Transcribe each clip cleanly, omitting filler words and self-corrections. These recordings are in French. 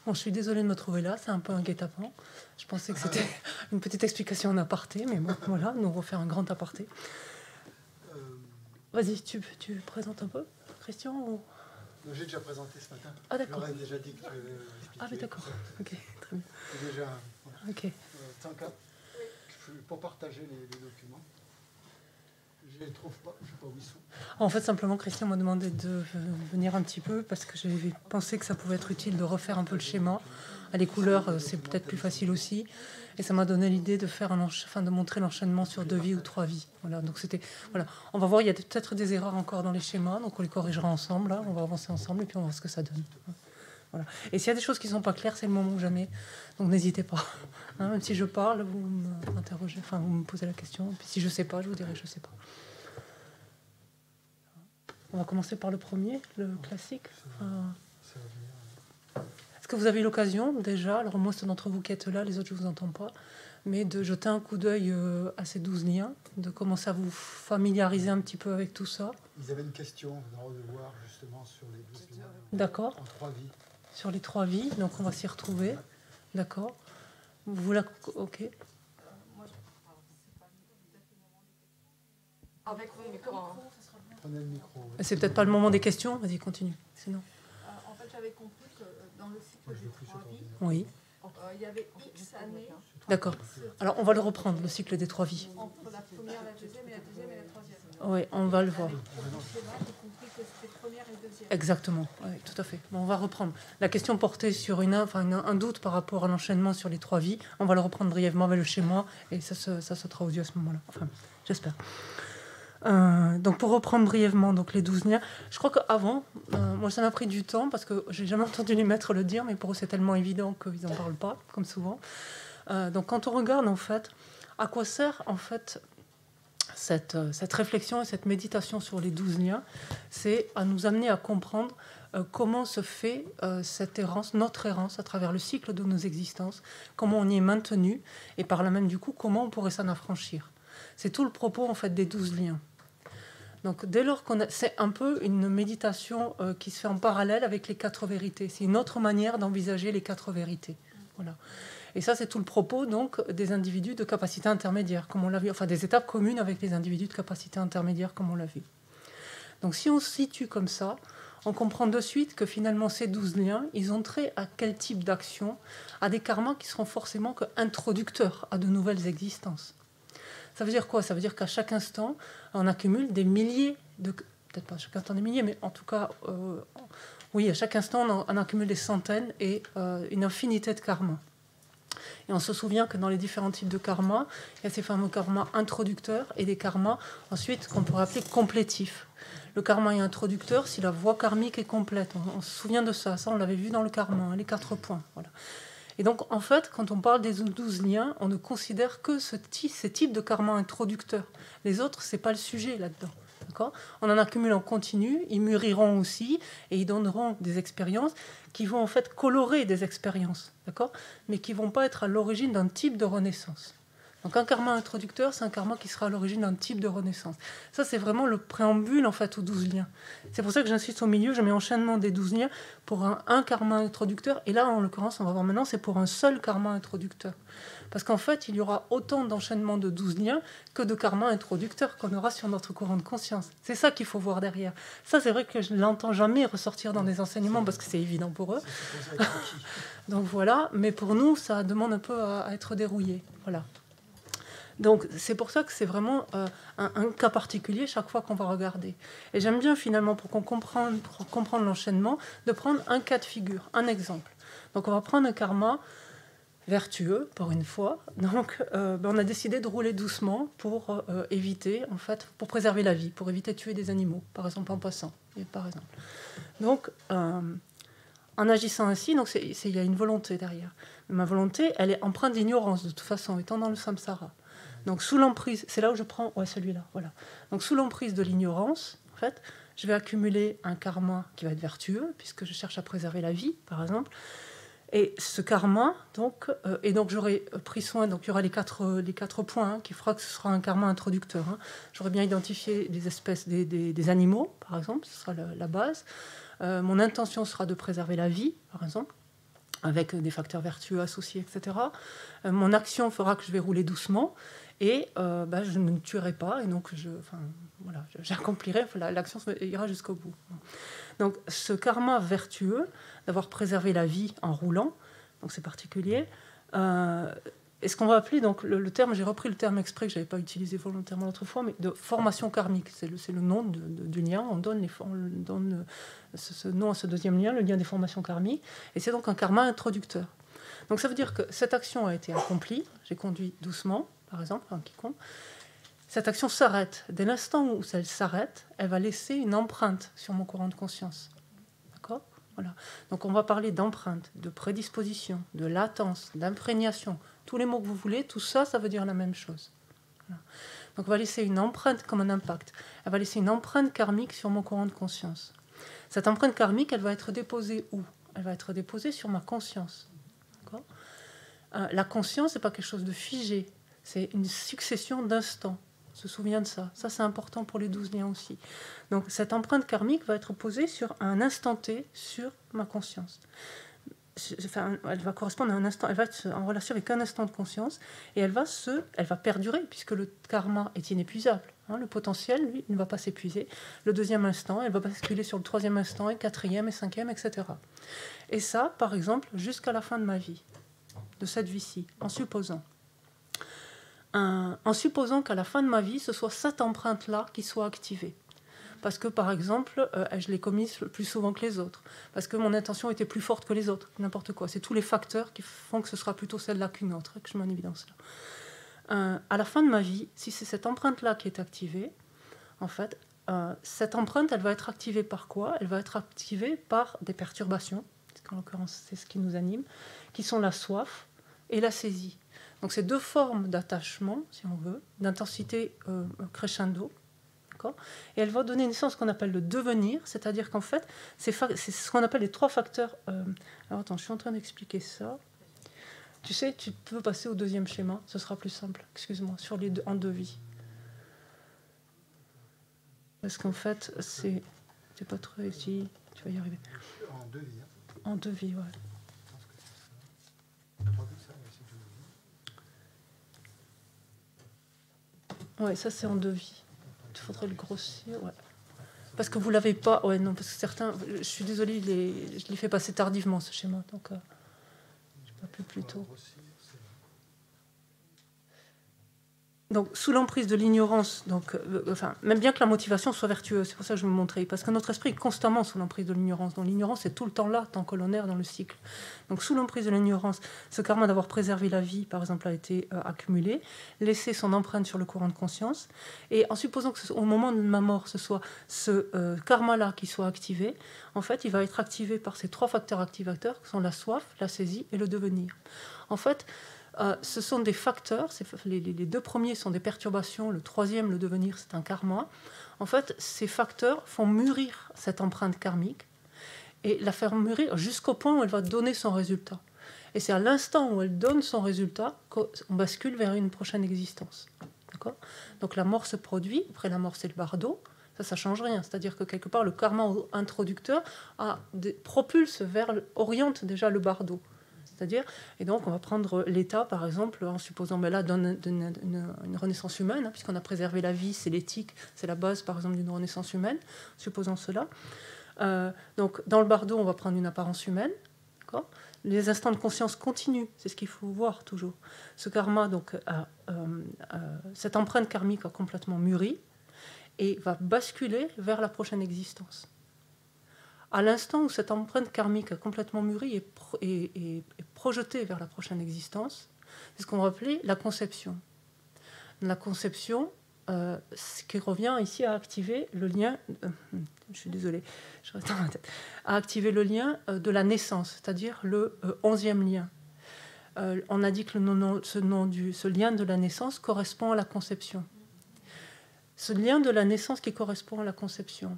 Bon, je suis désolée de me trouver là, c'est un peu un guet-apens. Je pensais que c'était une petite explication en aparté, mais bon, voilà, nous refaire un grand aparté. Vas-y, tu présentes un peu, Christian ou... J'ai déjà présenté ce matin. Ah d'accord. J'aurais déjà dit que tu avais expliqué. Ah mais d'accord, ok, très bien. C'est déjà... Voilà. Ok. Tant qu'à... Pour partager les documents. Je les trouve pas, je ne sais pas où ils sont. En fait, simplement, Christian m'a demandé de venir un petit peu parce que j'avais pensé que ça pouvait être utile de refaire un peu le schéma. Les couleurs, c'est peut-être plus facile aussi. Et ça m'a donné l'idée de faire de montrer l'enchaînement sur 2 vies ou 3 vies. Voilà, donc c'était... Voilà. On va voir, il y a peut-être des erreurs encore dans les schémas, donc on les corrigera ensemble. Là. On va avancer ensemble et puis on va voir ce que ça donne. Voilà. Et s'il y a des choses qui ne sont pas claires, c'est le moment ou jamais. Donc n'hésitez pas. Hein, même si je parle, vous m'interrogez, enfin vous me posez la question. Et puis si je ne sais pas, je vous dirai je ne sais pas. On va commencer par le premier, le classique. Est-ce que vous avez eu l'occasion déjà, alors moi c'est d'entre vous qui êtes là, les autres je ne vous entends pas, mais de jeter un coup d'œil à ces 12 liens, de commencer à vous familiariser un petit peu avec tout ça? Ils avaient une question, on va de voir justement sur les 12 liens. D'accord. En 3 vies. Sur les 3 vies, donc on va s'y retrouver. D'accord. Vous la... Ok. Avec le micro. Prenez le micro. Ouais. C'est peut-être pas le moment des questions, vas-y continue. Sinon. En fait, j'avais compris que dans le cycle des 3 vies, Oui. Il y avait X années. D'accord. Alors on va le reprendre, le cycle des 3 vies. Entre la première, la deuxième, et la deuxième et la troisième. Oui, on va le voir. J'ai compris que c'était première et deuxième. Exactement, oui, tout à fait. Bon, on va reprendre. La question portait sur un doute par rapport à l'enchaînement sur les 3 vies. On va le reprendre brièvement avec le schéma et ça sautera aux yeux à ce moment-là. Enfin, j'espère. Donc pour reprendre brièvement donc les 12 liens, je crois qu'avant, moi ça m'a pris du temps parce que j'ai jamais entendu les maîtres le dire, mais pour eux c'est tellement évident qu'ils n'en parlent pas, comme souvent. Donc quand on regarde en fait, à quoi sert en fait cette réflexion et cette méditation sur les 12 liens, c'est à nous amener à comprendre comment se fait cette errance, notre errance à travers le cycle de nos existences, comment on y est maintenu et par là même du coup comment on pourrait s'en affranchir. C'est tout le propos en fait des 12 liens. Donc dès lors c'est un peu une méditation qui se fait en parallèle avec les 4 vérités. C'est une autre manière d'envisager les 4 vérités. Voilà. Et ça, c'est tout le propos donc des individus de capacité intermédiaire, comme on l'a vu, enfin des étapes communes avec les individus de capacité intermédiaire, comme on l'a vu. Donc si on se situe comme ça, on comprend de suite que finalement ces 12 liens, ils ont trait à quel type d'action? À des karmas qui seront forcément introducteurs à de nouvelles existences. Ça veut dire quoi? Ça veut dire qu'à chaque instant, on accumule des milliers de... Peut-être pas à chaque instant des milliers, mais en tout cas, oui, à chaque instant, on accumule des centaines et une infinité de karmas. Et on se souvient que dans les différents types de karmas, il y a ces fameux karmas introducteurs et des karmas, ensuite, qu'on pourrait appeler complétifs. Le karma est introducteur si la voie karmique est complète. On se souvient de ça. Ça, on l'avait vu dans le karma, les 4 points. Voilà. Et donc, en fait, quand on parle des 12 liens, on ne considère que ces types de karma introducteurs. Les autres, ce n'est pas le sujet là-dedans. D'accord ? On en accumule en continu, ils mûriront aussi, et ils donneront des expériences qui vont en fait colorer des expériences, d'accord ? Mais qui ne vont pas être à l'origine d'un type de renaissance. Donc un karma introducteur, c'est un karma qui sera à l'origine d'un type de renaissance. Ça, c'est vraiment le préambule en fait aux 12 liens. C'est pour ça que j'insiste au milieu, je mets enchaînement des 12 liens pour un karma introducteur. Et là, en l'occurrence, on va voir maintenant, c'est pour un seul karma introducteur. Parce qu'en fait, il y aura autant d'enchaînements de 12 liens que de karma introducteurs qu'on aura sur notre courant de conscience. C'est ça qu'il faut voir derrière. Ça, c'est vrai que je ne l'entends jamais ressortir dans des enseignements parce que c'est évident pour eux. Donc voilà, mais pour nous, ça demande un peu à être dérouillé. Voilà. Donc c'est pour ça que c'est vraiment un cas particulier chaque fois qu'on va regarder. Et j'aime bien finalement, pour comprendre l'enchaînement, de prendre un cas de figure, un exemple. Donc on va prendre un karma vertueux, pour une fois. Donc on a décidé de rouler doucement pour éviter, en fait, pour préserver la vie, pour éviter de tuer des animaux, par exemple en passant. Par exemple. Donc en agissant ainsi, donc il y a une volonté derrière. Ma volonté, elle est empreinte d'ignorance, de toute façon, étant dans le samsara. Donc sous l'emprise, c'est là où je prends, ouais, celui-là, voilà. Donc sous l'emprise de l'ignorance, en fait, je vais accumuler un karma qui va être vertueux, puisque je cherche à préserver la vie, par exemple. Et ce karma, donc, et donc j'aurai pris soin, donc il y aura les quatre points, hein, qui fera que ce sera un karma introducteur. Hein. J'aurai bien identifié des espèces, des animaux, par exemple, ce sera la base. Mon intention sera de préserver la vie, par exemple. avec des facteurs vertueux associés, etc. Mon action fera que je vais rouler doucement et je ne tuerai pas, et donc j'accomplirai, l'action ira jusqu'au bout. Donc ce karma vertueux d'avoir préservé la vie en roulant, donc c'est particulier, et ce qu'on va appeler, donc le terme, j'ai repris le terme exprès que je n'avais pas utilisé volontairement l'autre fois, mais de formation karmique, c'est le nom du lien, on donne ce nom à ce deuxième lien, le lien des formations karmiques, et c'est donc un karma introducteur. Donc ça veut dire que cette action a été accomplie, j'ai conduit doucement, par exemple, un quiconque, cette action s'arrête. Dès l'instant où elle s'arrête, elle va laisser une empreinte sur mon courant de conscience. D'accord ? Voilà. Donc on va parler d'empreinte, de prédisposition, de latence, d'imprégnation, tous les mots que vous voulez, tout ça, ça veut dire la même chose. Voilà. Donc on va laisser une empreinte comme un impact. Elle va laisser une empreinte karmique sur mon courant de conscience. Cette empreinte karmique, elle va être déposée où ? Elle va être déposée sur ma conscience. D'accord ? La conscience, ce n'est pas quelque chose de figé, c'est une succession d'instants. On se souvient de ça. Ça, c'est important pour les 12 liens aussi. Donc, cette empreinte karmique va être posée sur un instant T sur ma conscience. Elle va correspondre à un instant, elle va être en relation avec un instant de conscience et elle va perdurer puisque le karma est inépuisable. Le potentiel, lui, ne va pas s'épuiser. Le deuxième instant, elle va basculer sur le troisième instant, et quatrième, et cinquième, etc. Et ça, par exemple, jusqu'à la fin de ma vie, de cette vie-ci, en supposant qu'à la fin de ma vie, ce soit cette empreinte-là qui soit activée. Parce que, par exemple, je l'ai commise plus souvent que les autres. Parce que mon intention était plus forte que les autres. N'importe quoi. C'est tous les facteurs qui font que ce sera plutôt celle-là qu'une autre, que je mets en évidence là. À la fin de ma vie, si c'est cette empreinte-là qui est activée, en fait, cette empreinte, elle va être activée par quoi ? Elle va être activée par des perturbations, en l'occurrence, c'est ce qui nous anime, qui sont la soif et la saisie. Donc, c'est deux formes d'attachement, si on veut, d'intensité crescendo. Et elle va donner naissance à ce qu'on appelle le devenir, c'est-à-dire qu'en fait, c'est ce qu'on appelle les trois facteurs. Alors attends, je suis en train d'expliquer ça. Tu sais, tu peux passer au deuxième schéma, ce sera plus simple, excuse-moi, sur les deux, en deux vies. Parce qu'en fait, c'est pas trop réussi, tu vas y arriver. En deux vies. En deux vies, ouais. Ouais, ça c'est en deux vies. Il faudrait le grossir, ouais. Parce que vous l'avez pas, ouais, non, parce que certains, je suis désolée, je l'ai fait passer tardivement ce schéma, donc je n'ai pas pu plus tôt. Donc, sous l'emprise de l'ignorance, même bien que la motivation soit vertueuse, c'est pour ça que je vais me montrer, parce que notre esprit est constamment sous l'emprise de l'ignorance. Donc, l'ignorance est tout le temps là, tant colonnaire dans le cycle. Donc, sous l'emprise de l'ignorance, ce karma d'avoir préservé la vie, par exemple, a été accumulé, laissé son empreinte sur le courant de conscience, et en supposant que au moment de ma mort, ce soit ce karma-là qui soit activé, en fait, il va être activé par ces trois facteurs activateurs, qui sont la soif, la saisie et le devenir. En fait, ce sont des facteurs, les deux premiers sont des perturbations, le troisième, le devenir, c'est un karma. En fait, ces facteurs font mûrir cette empreinte karmique et la faire mûrir jusqu'au point où elle va donner son résultat. Et c'est à l'instant où elle donne son résultat qu'on bascule vers une prochaine existence. D'accord ? Donc la mort se produit, après la mort c'est le bardo, ça ne change rien. C'est-à-dire que quelque part, le karma introducteur oriente déjà le bardo. C'est-à-dire, et donc on va prendre l'état, par exemple, en supposant, là, une renaissance humaine, puisqu'on a préservé la vie, c'est l'éthique, c'est la base, par exemple, d'une renaissance humaine, supposons cela. Donc, dans le bardo, on va prendre une apparence humaine. D'accord ? Les instants de conscience continuent, c'est ce qu'il faut voir toujours. Ce karma, donc, cette empreinte karmique a complètement mûri et va basculer vers la prochaine existence. À l'instant où cette empreinte karmique a complètement mûri et projetée vers la prochaine existence, c'est ce qu'on va appeler la conception. La conception, ce qui revient ici à activer le lien, je suis désolée, je reste dans ma tête, à activer le lien de la naissance, c'est-à-dire le 11e lien. On a dit que ce lien de la naissance correspond à la conception. Ce lien de la naissance qui correspond à la conception,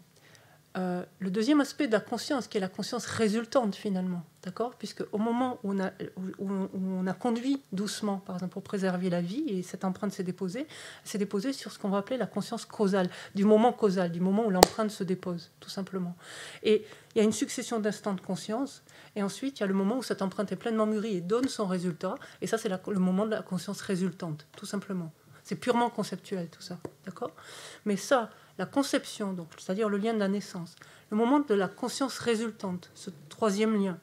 le deuxième aspect de la conscience, qui est la conscience résultante finalement, d'accord ? Puisque au moment où on a conduit doucement, par exemple pour préserver la vie, et cette empreinte s'est déposée sur ce qu'on va appeler la conscience causale, du moment causal, du moment où l'empreinte se dépose, tout simplement. Et il y a une succession d'instants de conscience, et ensuite il y a le moment où cette empreinte est pleinement mûrie et donne son résultat, et ça c'est le moment de la conscience résultante, tout simplement. C'est purement conceptuel tout ça, d'accord ? Mais ça, la conception, donc, c'est-à-dire le lien de la naissance, le moment de la conscience résultante, ce troisième lien,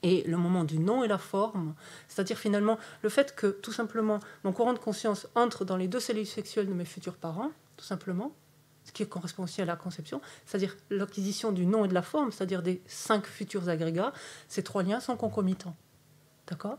et le moment du nom et la forme, c'est-à-dire finalement le fait que tout simplement mon courant de conscience entre dans les deux cellules sexuelles de mes futurs parents, tout simplement, ce qui correspond aussi à la conception, c'est-à-dire l'acquisition du nom et de la forme, c'est-à-dire des 5 futurs agrégats, ces 3 liens sont concomitants. D'accord ?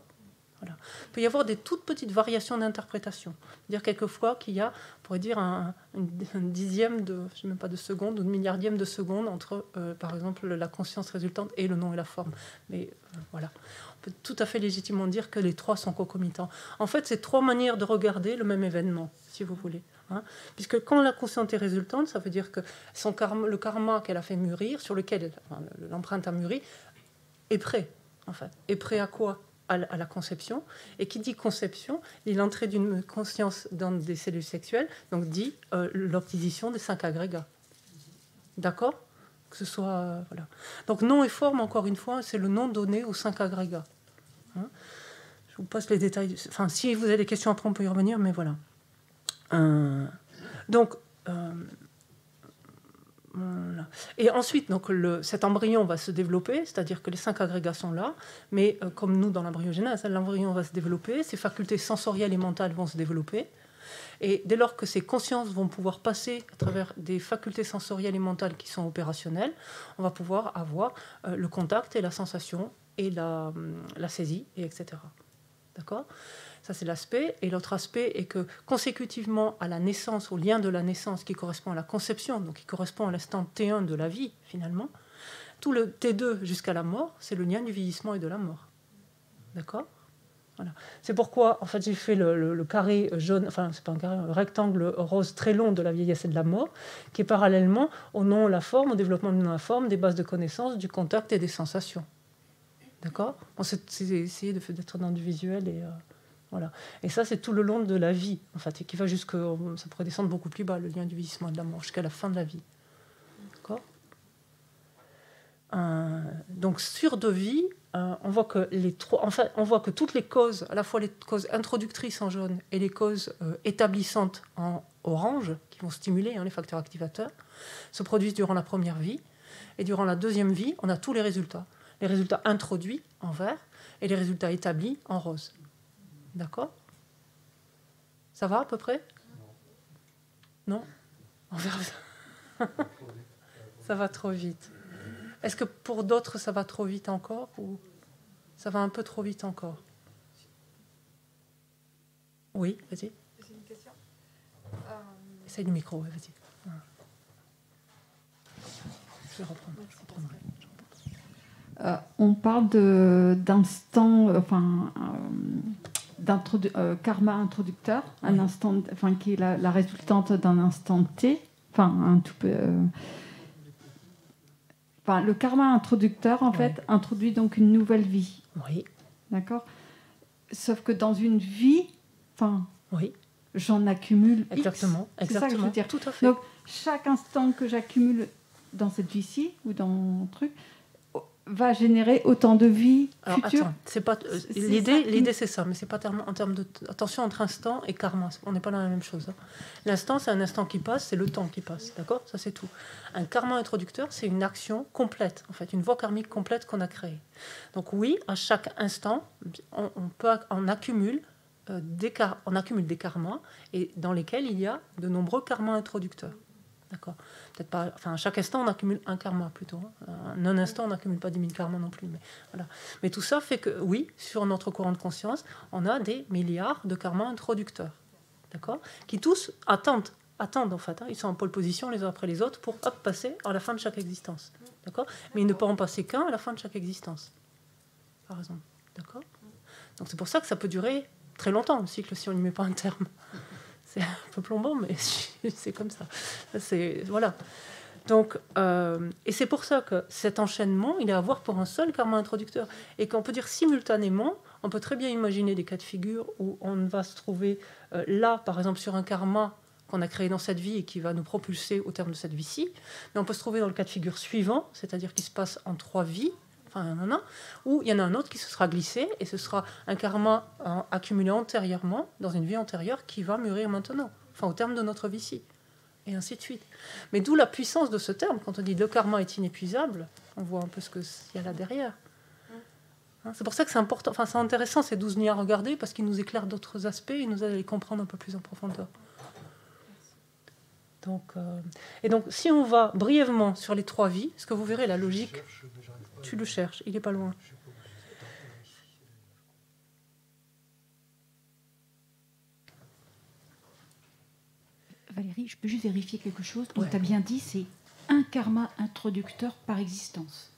Voilà. Il peut y avoir des toutes petites variations d'interprétation. C'est-à-dire quelquefois qu'il y a, on pourrait dire, un dixième de, je sais même pas de seconde ou de milliardième de seconde entre, par exemple, la conscience résultante et le nom et la forme. Mais voilà, on peut tout à fait légitimement dire que les 3 sont concomitants. En fait, c'est 3 manières de regarder le même événement, si vous voulez. Hein. Puisque quand la conscience est résultante, ça veut dire que le karma qu'elle a fait mûrir, sur lequel l'empreinte a mûri, est prêt, en fait. Est prêt à quoi ? À la conception, et qui dit conception dit l'entrée d'une conscience dans des cellules sexuelles, donc dit l'acquisition des 5 agrégats. D'accord ? Que ce soit voilà. Donc nom et forme, encore une fois, c'est le nom donné aux 5 agrégats. Hein ? Je vous passe les détails. Enfin, si vous avez des questions après, on peut y revenir, mais voilà. Donc voilà. Et ensuite, donc, cet embryon va se développer, c'est-à-dire que les 5 agrégats sont là, mais comme nous dans l'embryogenèse, l'embryon va se développer, ses facultés sensorielles et mentales vont se développer, et dès lors que ces consciences vont pouvoir passer à travers des facultés sensorielles et mentales qui sont opérationnelles, on va pouvoir avoir le contact et la sensation et la saisie, et etc. D'accord ? Ça, c'est l'aspect. Et l'autre aspect est que, consécutivement à la naissance, au lien de la naissance qui correspond à la conception, donc qui correspond à l'instant T1 de la vie, finalement, tout le T2 jusqu'à la mort, c'est le lien du vieillissement et de la mort. D'accord ? Voilà. C'est pourquoi, en fait, j'ai fait le carré jaune, enfin, c'est pas un carré, le rectangle rose très long de la vieillesse et de la mort, qui est parallèlement au nom, la forme, au développement de la forme, des bases de connaissances, du contact et des sensations. D'accord ? Bon, c'est essayer d'être dans du visuel et... Voilà. Et ça, c'est tout le long de la vie, en fait, et qui va jusque, ça pourrait descendre beaucoup plus bas, le lien du vieillissement et de la mort, jusqu'à la fin de la vie. D'accord ? Donc, sur 2 vies, on voit que on voit que toutes les causes, à la fois les causes introductrices en jaune et les causes établissantes en orange, qui vont stimuler les facteurs activateurs, se produisent durant la première vie. Et durant la deuxième vie, on a tous les résultats. Les résultats introduits en vert et les résultats établis en rose. D'accord ? Ça va à peu près ? Non ? On verra ça. Ça va trop vite. Est-ce que pour d'autres, ça va trop vite encore ou ça va un peu trop vite encore ? Oui, vas-y. J'ai une question. Essaye le micro, ouais, vas-y. Je vais reprendre. Je reprendrai. On parle d'instant, karma introducteur, un instant, qui est la résultante d'un instant T, un tout peu. Le karma introducteur, en fait, introduit donc une nouvelle vie. Oui. D'accord. Sauf que dans une vie, oui. J'en accumule. Exactement. X. C'est ça que je veux dire. Tout à fait. Donc chaque instant que j'accumule dans cette vie-ci ou dans le truc va générer autant de vie future. Attends, c'est pas l'idée c'est ça, mais c'est pas en termes de attention entre instant et karma, on n'est pas dans la même chose. Hein. L'instant c'est un instant qui passe, c'est le temps qui passe, d'accord ? Ça c'est tout. Un karma introducteur, c'est une action complète, en fait, une voie karmique complète qu'on a créée. Donc oui, à chaque instant, on accumule des karmas et dans lesquels il y a de nombreux karmas introducteurs. D'accord. Peut-être pas. Enfin, à chaque instant, on accumule un karma plutôt. En un instant, on n'accumule pas 10 000 karmas non plus. Mais voilà. Mais tout ça fait que, oui, sur notre courant de conscience, on a des milliards de karmas introducteurs, d'accord, qui tous attendent en fait. Hein. Ils sont en pole position les uns après les autres pour passer à la fin de chaque existence, d'accord. Mais ils ne pourront passer qu'un à la fin de chaque existence, par exemple, d'accord. Donc c'est pour ça que ça peut durer très longtemps le cycle si on n'y met pas un terme. C'est un peu plombant, mais c'est comme ça. Voilà. Donc, et c'est pour ça que cet enchaînement, il est à voir pour un seul karma introducteur. Et qu'on peut dire simultanément, on peut très bien imaginer des cas de figure où on va se trouver là, par exemple, sur un karma qu'on a créé dans cette vie et qui va nous propulser au terme de cette vie-ci. Mais on peut se trouver dans le cas de figure suivant, c'est-à-dire qu'il se passe en 3 vies, enfin il y en a un, où il y en a un autre qui se sera glissé, et ce sera un karma accumulé antérieurement, dans une vie antérieure, qui va mûrir maintenant, enfin au terme de notre vie-ci, et ainsi de suite. Mais d'où la puissance de ce terme, quand on dit le karma est inépuisable, on voit un peu ce qu'il y a là derrière. Hein, c'est pour ça que c'est important, enfin c'est intéressant ces 12 nids à regarder, parce qu'ils nous éclairent d'autres aspects, et nous aident à les comprendre un peu plus en profondeur. Donc, et donc, si on va brièvement sur les 3 vies, ce que vous verrez, la logique, tu le cherches, il n'est pas loin. Valérie, je peux juste vérifier quelque chose. Donc, tu as bien dit, c'est un karma introducteur par existence.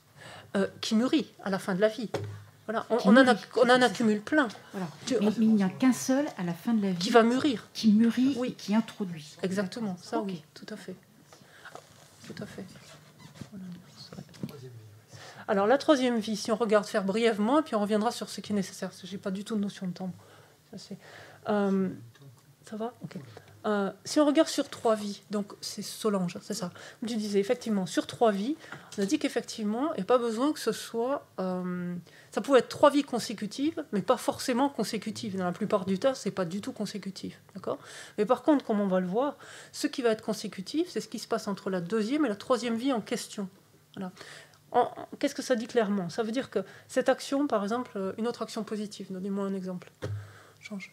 Qui mûrit à la fin de la vie. Voilà. On en accumule plein. Voilà. Mais il n'y a qu'un seul à la fin de la vie. Qui va mûrir. Qui mûrit, oui. Et qui introduit. Exactement, ça okay. Oui, tout à fait. Tout à fait. Alors la 3e vie, si on regarde faire brièvement, et puis on reviendra sur ce qui est nécessaire, parce que je n'ai pas du tout de notion de temps. Ça va okay. Si on regarde sur 3 vies, donc c'est Solange, c'est ça. Tu disais effectivement sur 3 vies, on a dit qu'effectivement, il n'y a pas besoin que ce soit. Ça pouvait être 3 vies consécutives, mais pas forcément consécutives. Dans la plupart du temps, c'est pas du tout consécutif, d'accord. Mais par contre, comme on va le voir, ce qui va être consécutif, c'est ce qui se passe entre la 2e et la 3e vie en question. Voilà. Qu'est-ce que ça dit clairement? Ça veut dire que cette action, par exemple, une autre action positive. Donnez-moi un exemple. Change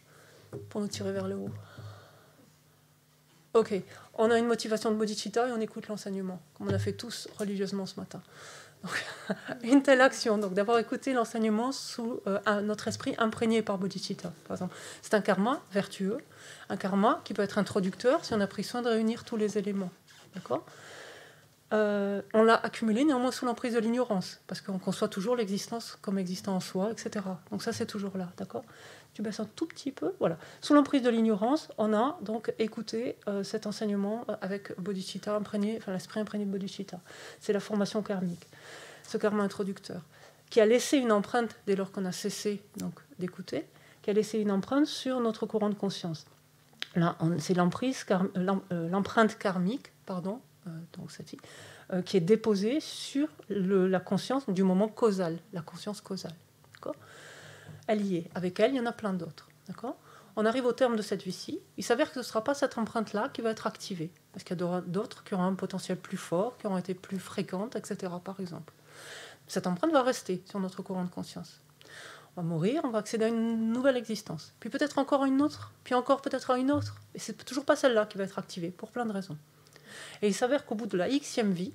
pour nous tirer vers le haut. Ok, on a une motivation de bodhicitta et on écoute l'enseignement, comme on a fait tous religieusement ce matin. Donc, une telle action, donc d'avoir écouté l'enseignement sous notre esprit imprégné par bodhicitta, par exemple. C'est un karma vertueux, un karma qui peut être introducteur si on a pris soin de réunir tous les éléments. D'accord ? On l'a accumulé néanmoins sous l'emprise de l'ignorance, parce qu'on conçoit toujours l'existence comme existant en soi, etc. Donc ça, c'est toujours là, d'accord ? Tu baisses un tout petit peu, voilà. Sous l'emprise de l'ignorance, on a donc écouté cet enseignement avec bodhicitta imprégné, enfin l'esprit imprégné de bodhicitta. C'est la formation karmique, ce karma introducteur, qui a laissé une empreinte dès lors qu'on a cessé donc d'écouter, qui a laissé une empreinte sur notre courant de conscience. Là, c'est l'empreinte karmique, pardon. Donc cette vie, qui est déposée sur la conscience du moment causal, la conscience causale. D'accord ? Elle y est. Avec elle, il y en a plein d'autres. D'accord ? On arrive au terme de cette vie-ci. Il s'avère que ce ne sera pas cette empreinte-là qui va être activée, parce qu'il y a d'autres qui auront un potentiel plus fort, qui auront été plus fréquentes, etc. Par exemple. Cette empreinte va rester sur notre courant de conscience. On va mourir, on va accéder à une nouvelle existence. Puis peut-être encore à une autre, puis encore peut-être à une autre. Et c'est toujours pas celle-là qui va être activée, pour plein de raisons. Et il s'avère qu'au bout de la Xème vie,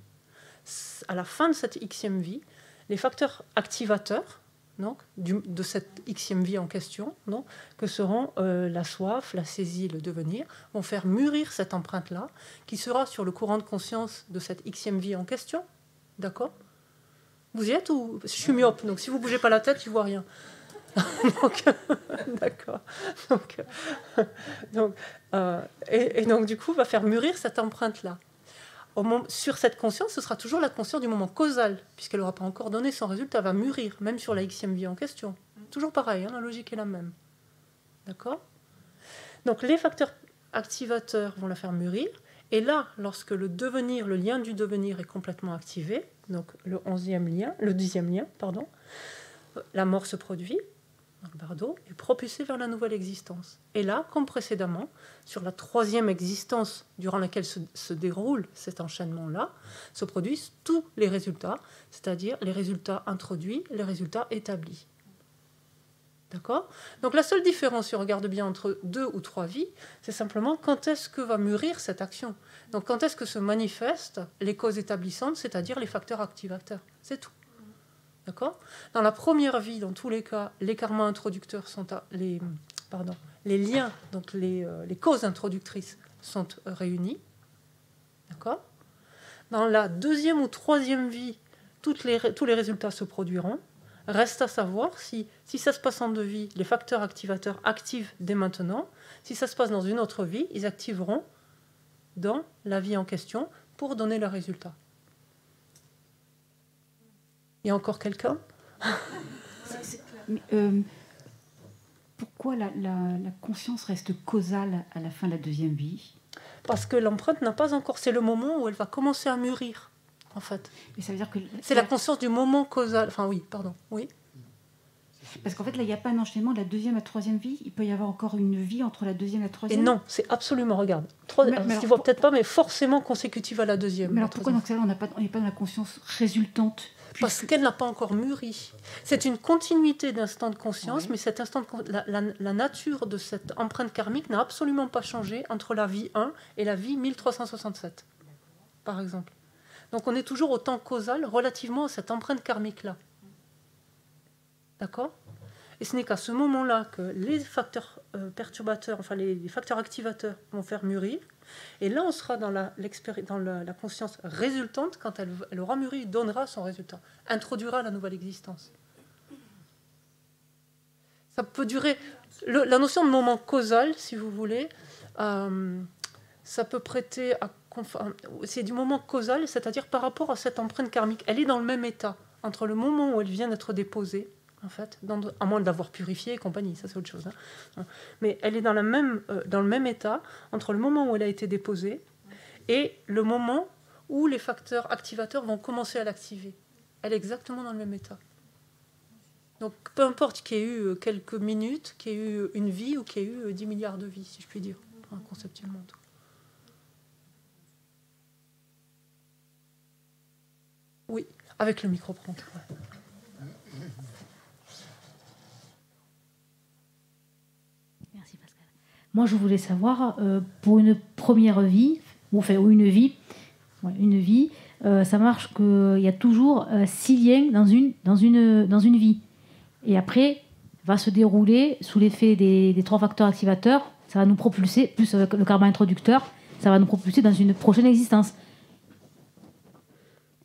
à la fin de cette Xème vie, les facteurs activateurs donc, de cette Xème vie en question, donc, que seront la soif, la saisie, le devenir, vont faire mûrir cette empreinte-là, qui sera sur le courant de conscience de cette Xème vie en question. D'accord ? Vous y êtes ou... Je suis myope, donc si vous ne bougez pas la tête, je ne vois rien. Donc, d'accord. Et donc, du coup, va faire mûrir cette empreinte-là. Sur cette conscience, ce sera toujours la conscience du moment causal, puisqu'elle n'aura pas encore donné son résultat, elle va mûrir, même sur la Xème vie en question. Toujours pareil, hein, la logique est la même. D'accord ? Donc, les facteurs activateurs vont la faire mûrir, et là, lorsque le devenir, le lien du devenir est complètement activé, donc le 10e lien, la mort se produit, le bardo est propulsé vers la nouvelle existence. Et là, comme précédemment, sur la 3e existence durant laquelle se déroule cet enchaînement-là, se produisent tous les résultats, c'est-à-dire les résultats introduits, les résultats établis. D'accord ? Donc la seule différence, si on regarde bien, entre 2 ou 3 vies, c'est simplement quand est-ce que va mûrir cette action. Donc quand est-ce que se manifestent les causes établissantes, c'est-à-dire les facteurs activateurs. C'est tout. D'accord ? Dans la première vie, dans tous les cas, les karmas introducteurs sont les liens, donc les causes introductrices sont réunis. D'accord ? Dans la 2e ou 3e vie, tous les résultats se produiront. Reste à savoir si ça se passe en 2 vies, les facteurs activateurs activent dès maintenant. Si ça se passe dans une autre vie, ils activeront dans la vie en question pour donner le résultat. Il y a encore quelqu'un ? Mais, pourquoi la conscience reste causale à la fin de la deuxième vie ? Parce que l'empreinte n'a pas encore... C'est le moment où elle va commencer à mûrir, en fait. Mais ça veut dire que... C'est la conscience du moment causal. Enfin, oui, pardon. Oui. Parce qu'en fait, là, il n'y a pas un enchaînement de la deuxième à la troisième vie. Il peut y avoir encore une vie entre la deuxième et la Et troisième. non, c'est absolument, regarde. Mais Tu vois peut-être pas, mais forcément consécutive à la deuxième. Mais alors pourquoi dans ce cas-là, on n'est pas dans la conscience résultante ? Parce qu'elle n'a pas encore mûri. C'est une continuité d'instant de conscience, mais cet instant la nature de cette empreinte karmique n'a absolument pas changé entre la vie 1 et la vie 1367, par exemple. Donc on est toujours au temps causal relativement à cette empreinte karmique-là. D'accord ? Et ce n'est qu'à ce moment-là que les facteurs perturbateurs, enfin les facteurs activateurs vont faire mûrir. Et là, on sera dans la conscience résultante, quand elle aura mûri, donnera son résultat, introduira la nouvelle existence. Ça peut durer... la notion de moment causal, si vous voulez, ça peut prêter à... C'est du moment causal, c'est-à-dire par rapport à cette empreinte karmique. Elle est dans le même état, entre le moment où elle vient d'être déposée, en fait, à moins de l'avoir purifiée et compagnie, ça c'est autre chose. Hein. Mais elle est dans le même état entre le moment où elle a été déposée et le moment où les facteurs activateurs vont commencer à l'activer. Elle est exactement dans le même état. Donc peu importe qu'il y ait eu quelques minutes, qu'il y ait eu une vie ou qu'il y ait eu 10 milliards de vies, si je puis dire, conceptuellement. Oui, avec le micro-prendre. Ouais. Moi, je voulais savoir, pour une première vie, ou une vie, ça marche qu'il y a toujours 6 liens dans une vie. Et après, va se dérouler sous l'effet des 3 facteurs activateurs. Ça va nous propulser, plus avec le karma introducteur, ça va nous propulser dans une prochaine existence.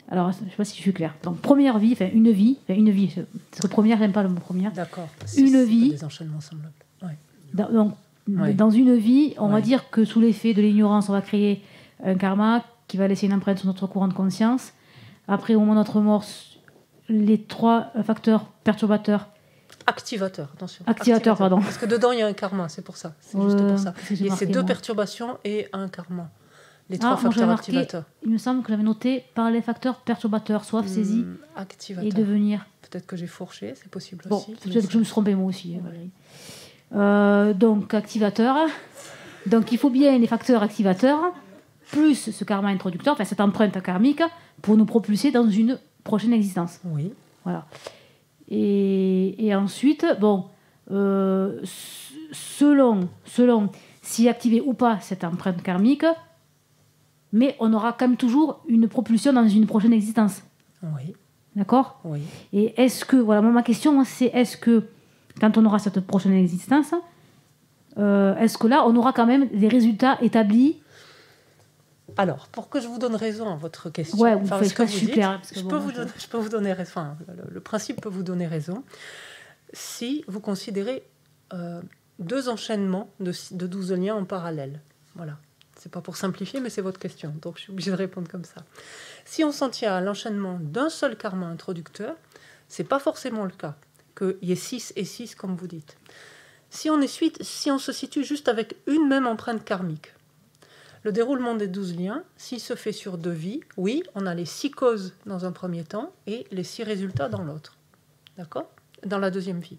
Alors, je ne sais pas si je suis claire. Donc, première vie, une vie. Parce que première, j'aime pas le mot première. D'accord. Une vie. Des enchaînements semblables. Ouais. Donc, dans une vie, on va dire que sous l'effet de l'ignorance, on va créer un karma qui va laisser une empreinte sur notre courant de conscience. Après, au moment de notre mort, les 3 facteurs perturbateurs. Activateurs, attention. Activateurs, pardon. Parce que dedans, il y a un karma, c'est pour ça. C'est juste pour ça. Et c'est 2 perturbations et un karma. Les 3 facteurs activateurs. Il me semble que j'avais noté par les facteurs perturbateurs, soit saisie et devenir. Peut-être que j'ai fourché, c'est possible aussi. Peut-être que je me suis trompée moi aussi, Valérie. Donc activateur. Donc il faut bien les facteurs activateurs plus ce karma introducteur, enfin cette empreinte karmique pour nous propulser dans une prochaine existence. Oui. Voilà. Et ensuite, selon si activer ou pas cette empreinte karmique, mais on aura quand même toujours une propulsion dans une prochaine existence. Oui. D'accord ? Oui. Et est-ce que, voilà, ma question c'est est-ce que quand on aura cette prochaine existence, est-ce que là, on aura quand même des résultats établis ? Alors, pour que je vous donne raison à votre question, ouais, vous faites pas super. Je peux vous donner raison. Enfin, le principe peut vous donner raison si vous considérez 2 enchaînements de 12 liens en parallèle. Voilà. C'est pas pour simplifier, mais c'est votre question, donc je suis obligée de répondre comme ça. Si on s'en tient à l'enchaînement d'un seul karma introducteur, c'est pas forcément le cas. Qu'il y ait 6 et 6, comme vous dites. Si on se situe juste avec une même empreinte karmique, le déroulement des 12 liens, s'il se fait sur 2 vies, oui, on a les 6 causes dans un premier temps et les 6 résultats dans l'autre. D'accord ? Dans la deuxième vie.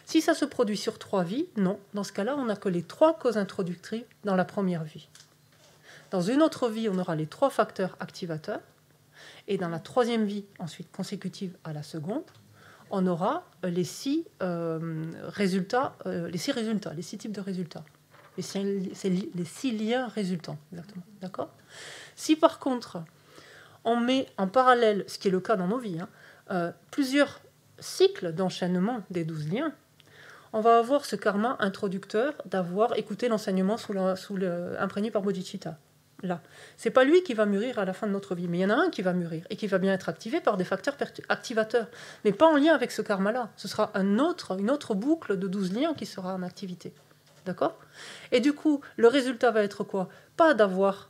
Si ça se produit sur 3 vies, non. Dans ce cas-là, on n'a que les 3 causes introductrices dans la première vie. Dans une autre vie, on aura les 3 facteurs activateurs. Et dans la troisième vie, ensuite consécutive à la seconde, on aura les 6 résultats, les 6 types de résultats. Les 6 liens résultants, exactement. D'accord ? Si par contre, on met en parallèle, ce qui est le cas dans nos vies, plusieurs cycles d'enchaînement des 12 liens, on va avoir ce karma introducteur d'avoir écouté l'enseignement imprégné par bodhicitta. Là. C'est pas lui qui va mûrir à la fin de notre vie, mais il y en a un qui va mûrir et qui va bien être activé par des facteurs activateurs, mais pas en lien avec ce karma-là. Ce sera une autre boucle de 12 liens qui sera en activité. D'accord ? Et du coup, le résultat va être quoi ? Pas d'avoir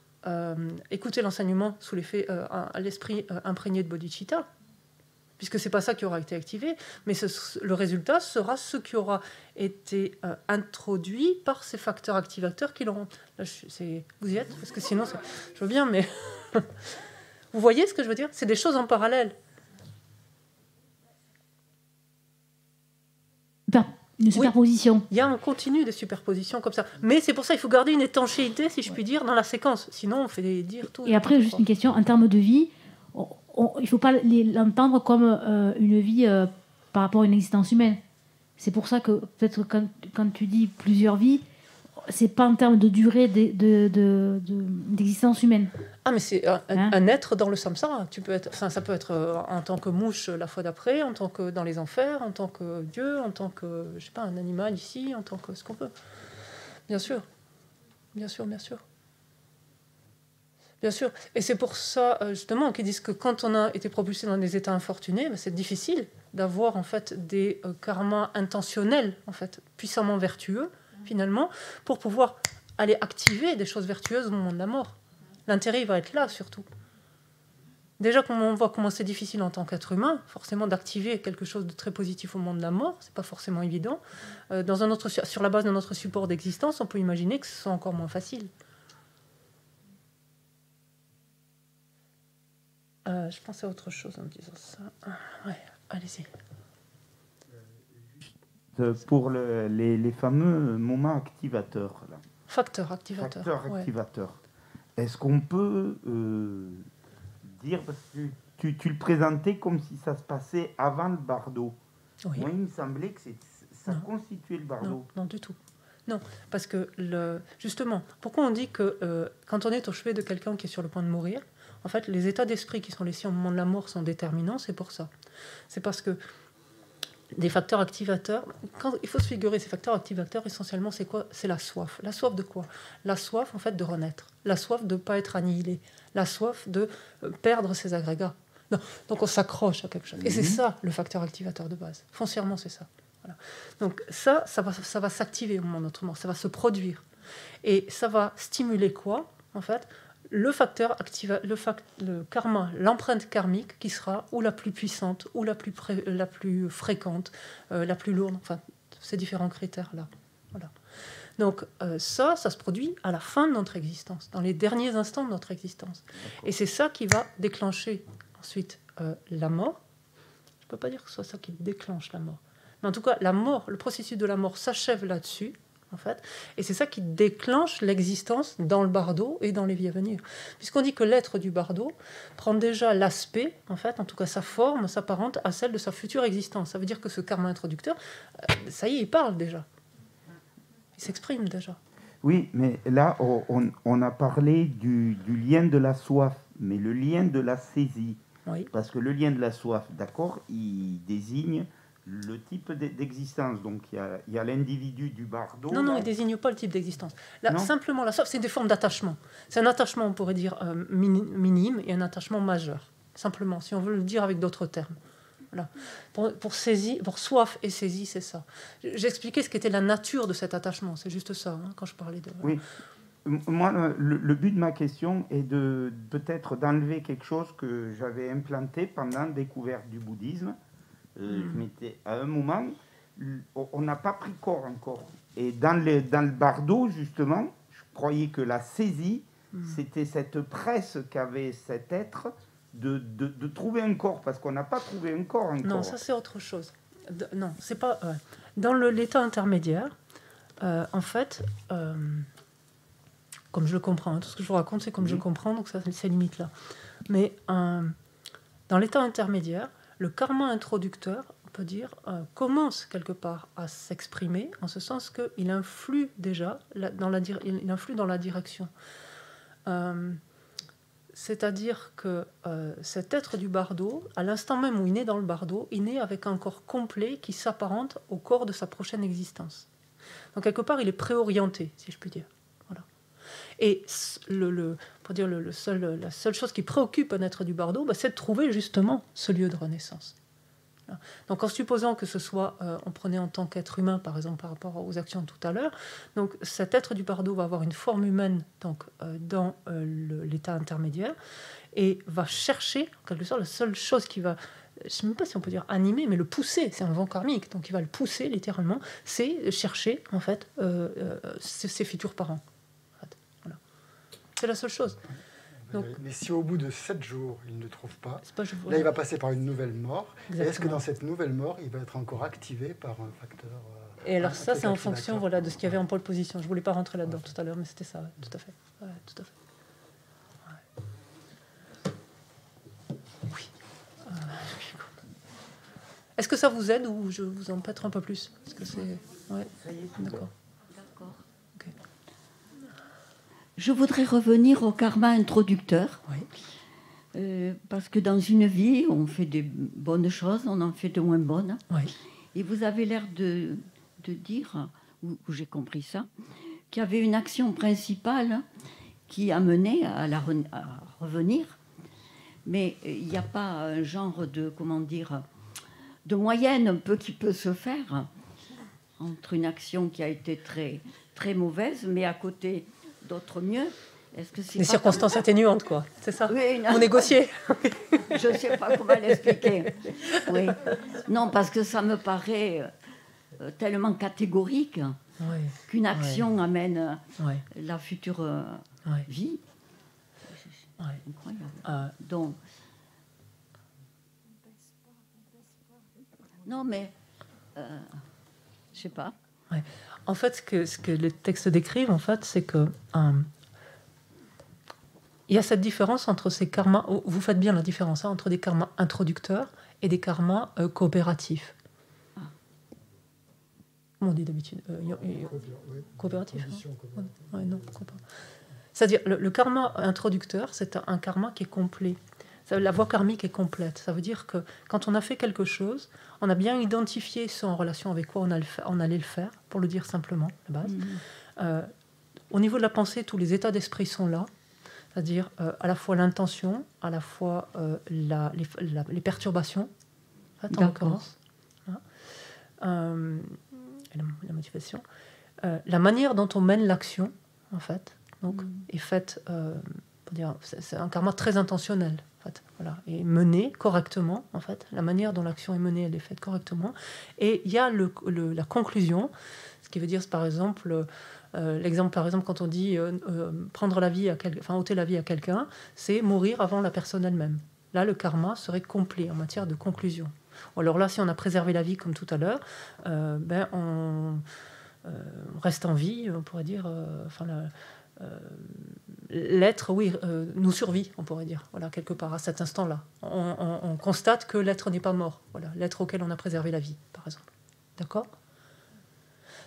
écouter l'enseignement sous l'effet à l'esprit imprégné de bodhicitta, puisque c'est pas ça qui aura été activé, mais le résultat sera ce qui aura été introduit par ces facteurs activateurs qui l'auront. Là, vous y êtes? Parce que sinon, je veux bien, mais vous voyez ce que je veux dire? C'est des choses en parallèle. Une superposition. Oui, il y a un continu de superpositions comme ça. Mais c'est pour ça qu'il faut garder une étanchéité, si je puis dire, dans la séquence. Sinon, on fait dire tout. Et après, juste une question, en termes de vie, il ne faut pas l'entendre comme une vie par rapport à une existence humaine. C'est pour ça que peut-être quand tu dis plusieurs vies, c'est pas en termes de durée d'existence humaine. Ah, mais c'est un être dans le samsara. Ça peut être en tant que mouche la fois d'après, en tant que dans les enfers, en tant que Dieu, en tant que, je sais pas, un animal ici, en tant que ce qu'on peut. Bien sûr. Bien sûr, bien sûr. Bien sûr. Et c'est pour ça, justement, qu'ils disent que quand on a été propulsé dans des états infortunés, c'est difficile d'avoir, en fait, des karmas intentionnels, en fait, puissamment vertueux, finalement, pour pouvoir aller activer des choses vertueuses au moment de la mort. L'intérêt, il va être là, surtout. Déjà, on voit comment c'est difficile en tant qu'être humain, forcément, d'activer quelque chose de très positif au moment de la mort, c'est pas forcément évident. Sur la base de notre support d'existence, on peut imaginer que ce soit encore moins facile. Je pensais à autre chose en me disant ça. Ouais, allez-y. Pour les fameux moments activateurs. Là. Facteurs activateurs. Facteurs activateurs. Est-ce qu'on peut dire, parce que tu le présentais comme si ça se passait avant le bardo. Oui. Moi, il me semblait que ça constituait le bardo. Non, du tout. Non, parce que justement, pourquoi on dit que quand on est au chevet de quelqu'un qui est sur le point de mourir, en fait, les états d'esprit qui sont les siens au moment de la mort sont déterminants, c'est pour ça. C'est parce que des facteurs activateurs, il faut se figurer, ces facteurs activateurs, essentiellement, c'est quoi? C'est la soif. La soif de quoi? La soif, en fait, de renaître. La soif de ne pas être annihilé. La soif de perdre ses agrégats. Non. Donc, on s'accroche à quelque chose. Et c'est ça, le facteur activateur de base. Foncièrement, c'est ça. Voilà. Donc, ça va s'activer au moment de notre mort. Ça va se produire. Et ça va stimuler quoi, en fait? Le facteur le karma, l'empreinte karmique qui sera ou la plus puissante, ou la plus fréquente, la plus lourde, enfin, ces différents critères-là. Voilà. Donc ça se produit à la fin de notre existence, dans les derniers instants de notre existence. Et c'est ça qui va déclencher ensuite la mort. Je ne peux pas dire que ce soit ça qui déclenche la mort. Mais en tout cas, la mort, le processus de la mort s'achève là-dessus, en fait, et c'est ça qui déclenche l'existence dans le bardo et dans les vies à venir. Puisqu'on dit que l'être du bardo prend déjà l'aspect, en fait, en tout cas sa forme s'apparente à celle de sa future existence. Ça veut dire que ce karma introducteur, ça y est, il parle déjà. Il s'exprime déjà. Oui, mais là, on a parlé du lien de la soif, mais le lien de la saisie. Oui. Parce que le lien de la soif, d'accord, il désigne le type d'existence. Donc, il y a l'individu du bardo. Non, il ne désigne pas le type d'existence. Là, simplement, la soif, c'est des formes d'attachement. C'est un attachement, on pourrait dire, minime et un attachement majeur. Simplement, si on veut le dire avec d'autres termes. Voilà. Pour soif et saisie, c'est ça. J'expliquais ce qu'était la nature de cet attachement. C'est juste ça, quand je parlais de... Oui. Moi, le but de ma question est de peut-être d'enlever quelque chose que j'avais implanté pendant la découverte du bouddhisme. À un moment, on n'a pas pris corps encore. Et dans le bardo, justement, je croyais que la saisie, c'était cette presse qu'avait cet être de trouver un corps, parce qu'on n'a pas trouvé un corps encore. Non, ça c'est autre chose. Non, c'est pas... Dans l'état intermédiaire, en fait, comme je le comprends, tout ce que je vous raconte, c'est comme je le comprends, donc ça, c'est limite là. Mais dans l'état intermédiaire, le karma introducteur, on peut dire, commence quelque part à s'exprimer, en ce sens qu'il influe déjà dans la direction. C'est-à-dire que cet être du bardo, à l'instant même où il naît dans le bardo, il naît avec un corps complet qui s'apparente au corps de sa prochaine existence. Donc quelque part, il est préorienté, si je puis dire. Voilà. Et la seule chose qui préoccupe un être du bardo, c'est de trouver justement ce lieu de renaissance. Voilà. Donc en supposant que ce soit, on prenait en tant qu'être humain, par exemple, par rapport aux actions tout à l'heure, donc cet être du bardo va avoir une forme humaine donc, dans l'état intermédiaire et va chercher, en quelque sorte, la seule chose qui va, je ne sais même pas si on peut dire animer, mais le pousser, c'est un vent karmique, donc il va le pousser littéralement, c'est chercher en fait ses futurs parents. En fait. Voilà. C'est la seule chose. Donc, mais si au bout de 7 jours, il ne trouve pas, là il va passer par une nouvelle mort. Exactement. Et est-ce que dans cette nouvelle mort, il va être encore activé par un facteur et alors un ça, c'est en activateur. fonction voilà, de ce qu'il y avait en pole position. Je ne voulais pas rentrer là-dedans tout à l'heure, mais c'était ça, ouais, tout à fait. Ouais, tout à fait. Ouais. Oui. Est-ce que ça vous aide ou je vous en pèterai un peu plus? Parce que c'est... Ouais. D'accord. Okay. Je voudrais revenir au karma introducteur. Oui. Parce que dans une vie, on fait des bonnes choses, on en fait de moins bonnes. Oui. Et vous avez l'air de dire, ou j'ai compris ça, qu'il y avait une action principale qui a mené à revenir. Mais il n'y a pas un genre de, comment dire, de moyenne un peu qui peut se faire entre une action qui a été très, très mauvaise, mais à côté d'autres mieux. Est-ce que c'est les circonstances atténuantes, quoi, c'est ça? Oui, on négociait. Je ne sais pas comment l'expliquer. Oui. Non, parce que ça me paraît tellement catégorique qu'une action amène la future vie. C'est incroyable. Donc, non, mais je ne sais pas. En fait, ce que les textes décrivent, en fait, c'est que il y a cette différence entre ces karmas. Vous faites bien la différence entre des karmas introducteurs et des karmas coopératifs. Comment on dit d'habitude coopératif. Non, c'est-à-dire le karma introducteur, c'est un karma qui est complet. La voie karmique est complète. Ça veut dire que quand on a fait quelque chose, on a bien identifié ce en relation avec quoi on allait le faire, pour le dire simplement, à la base. Au niveau de la pensée, tous les états d'esprit sont là, c'est-à-dire à la fois l'intention, à la fois les perturbations, en fait, en l'occurrence, la motivation, la manière dont on mène l'action, en fait, donc, est faite, c'est un karma très intentionnel. En fait, voilà, et menée correctement, en fait, la manière dont l'action est menée, elle est faite correctement. Et il y a la conclusion, ce qui veut dire, par exemple, l'exemple, par exemple, quand on dit prendre la vie ôter la vie à quelqu'un, c'est mourir avant la personne elle-même. Là, le karma serait complet en matière de conclusion. Ou alors là, si on a préservé la vie, comme tout à l'heure, on reste en vie, on pourrait dire, l'être, nous survit, on pourrait dire, voilà, quelque part, à cet instant-là. On constate que l'être n'est pas mort, voilà, l'être auquel on a préservé la vie, par exemple. D'accord ?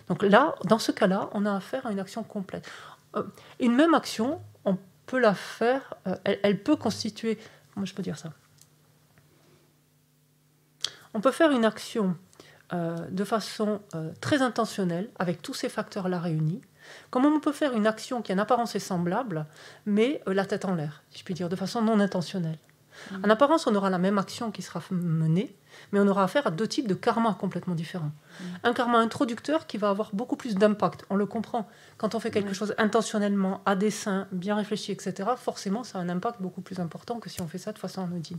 Donc là, dans ce cas-là, on a affaire à une action complète. Une même action, on peut la faire, elle peut constituer... Comment je peux dire ça ? On peut faire une action de façon très intentionnelle, avec tous ces facteurs-là réunis. Comment on peut faire une action qui en apparence est semblable, mais la tête en l'air, si je puis dire, de façon non intentionnelle. En apparence, on aura la même action qui sera menée, mais on aura affaire à deux types de karma complètement différents. Un karma introducteur qui va avoir beaucoup plus d'impact, on le comprend. Quand on fait quelque chose intentionnellement, à dessein, bien réfléchi, etc., forcément, ça a un impact beaucoup plus important que si on fait ça de façon anodine.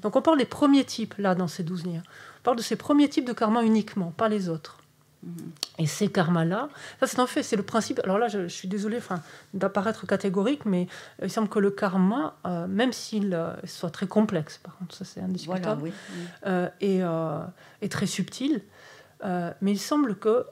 Donc on parle des premiers types, là, dans ces 12 liens. On parle de ces premiers types de karma uniquement, pas les autres. Et ces karmas-là, ça c'est en fait, c'est le principe. Alors là, je suis désolée d'apparaître catégorique, mais il semble que le karma, même s'il soit très complexe, par contre, ça c'est indiscutable, est très subtil, mais il semble que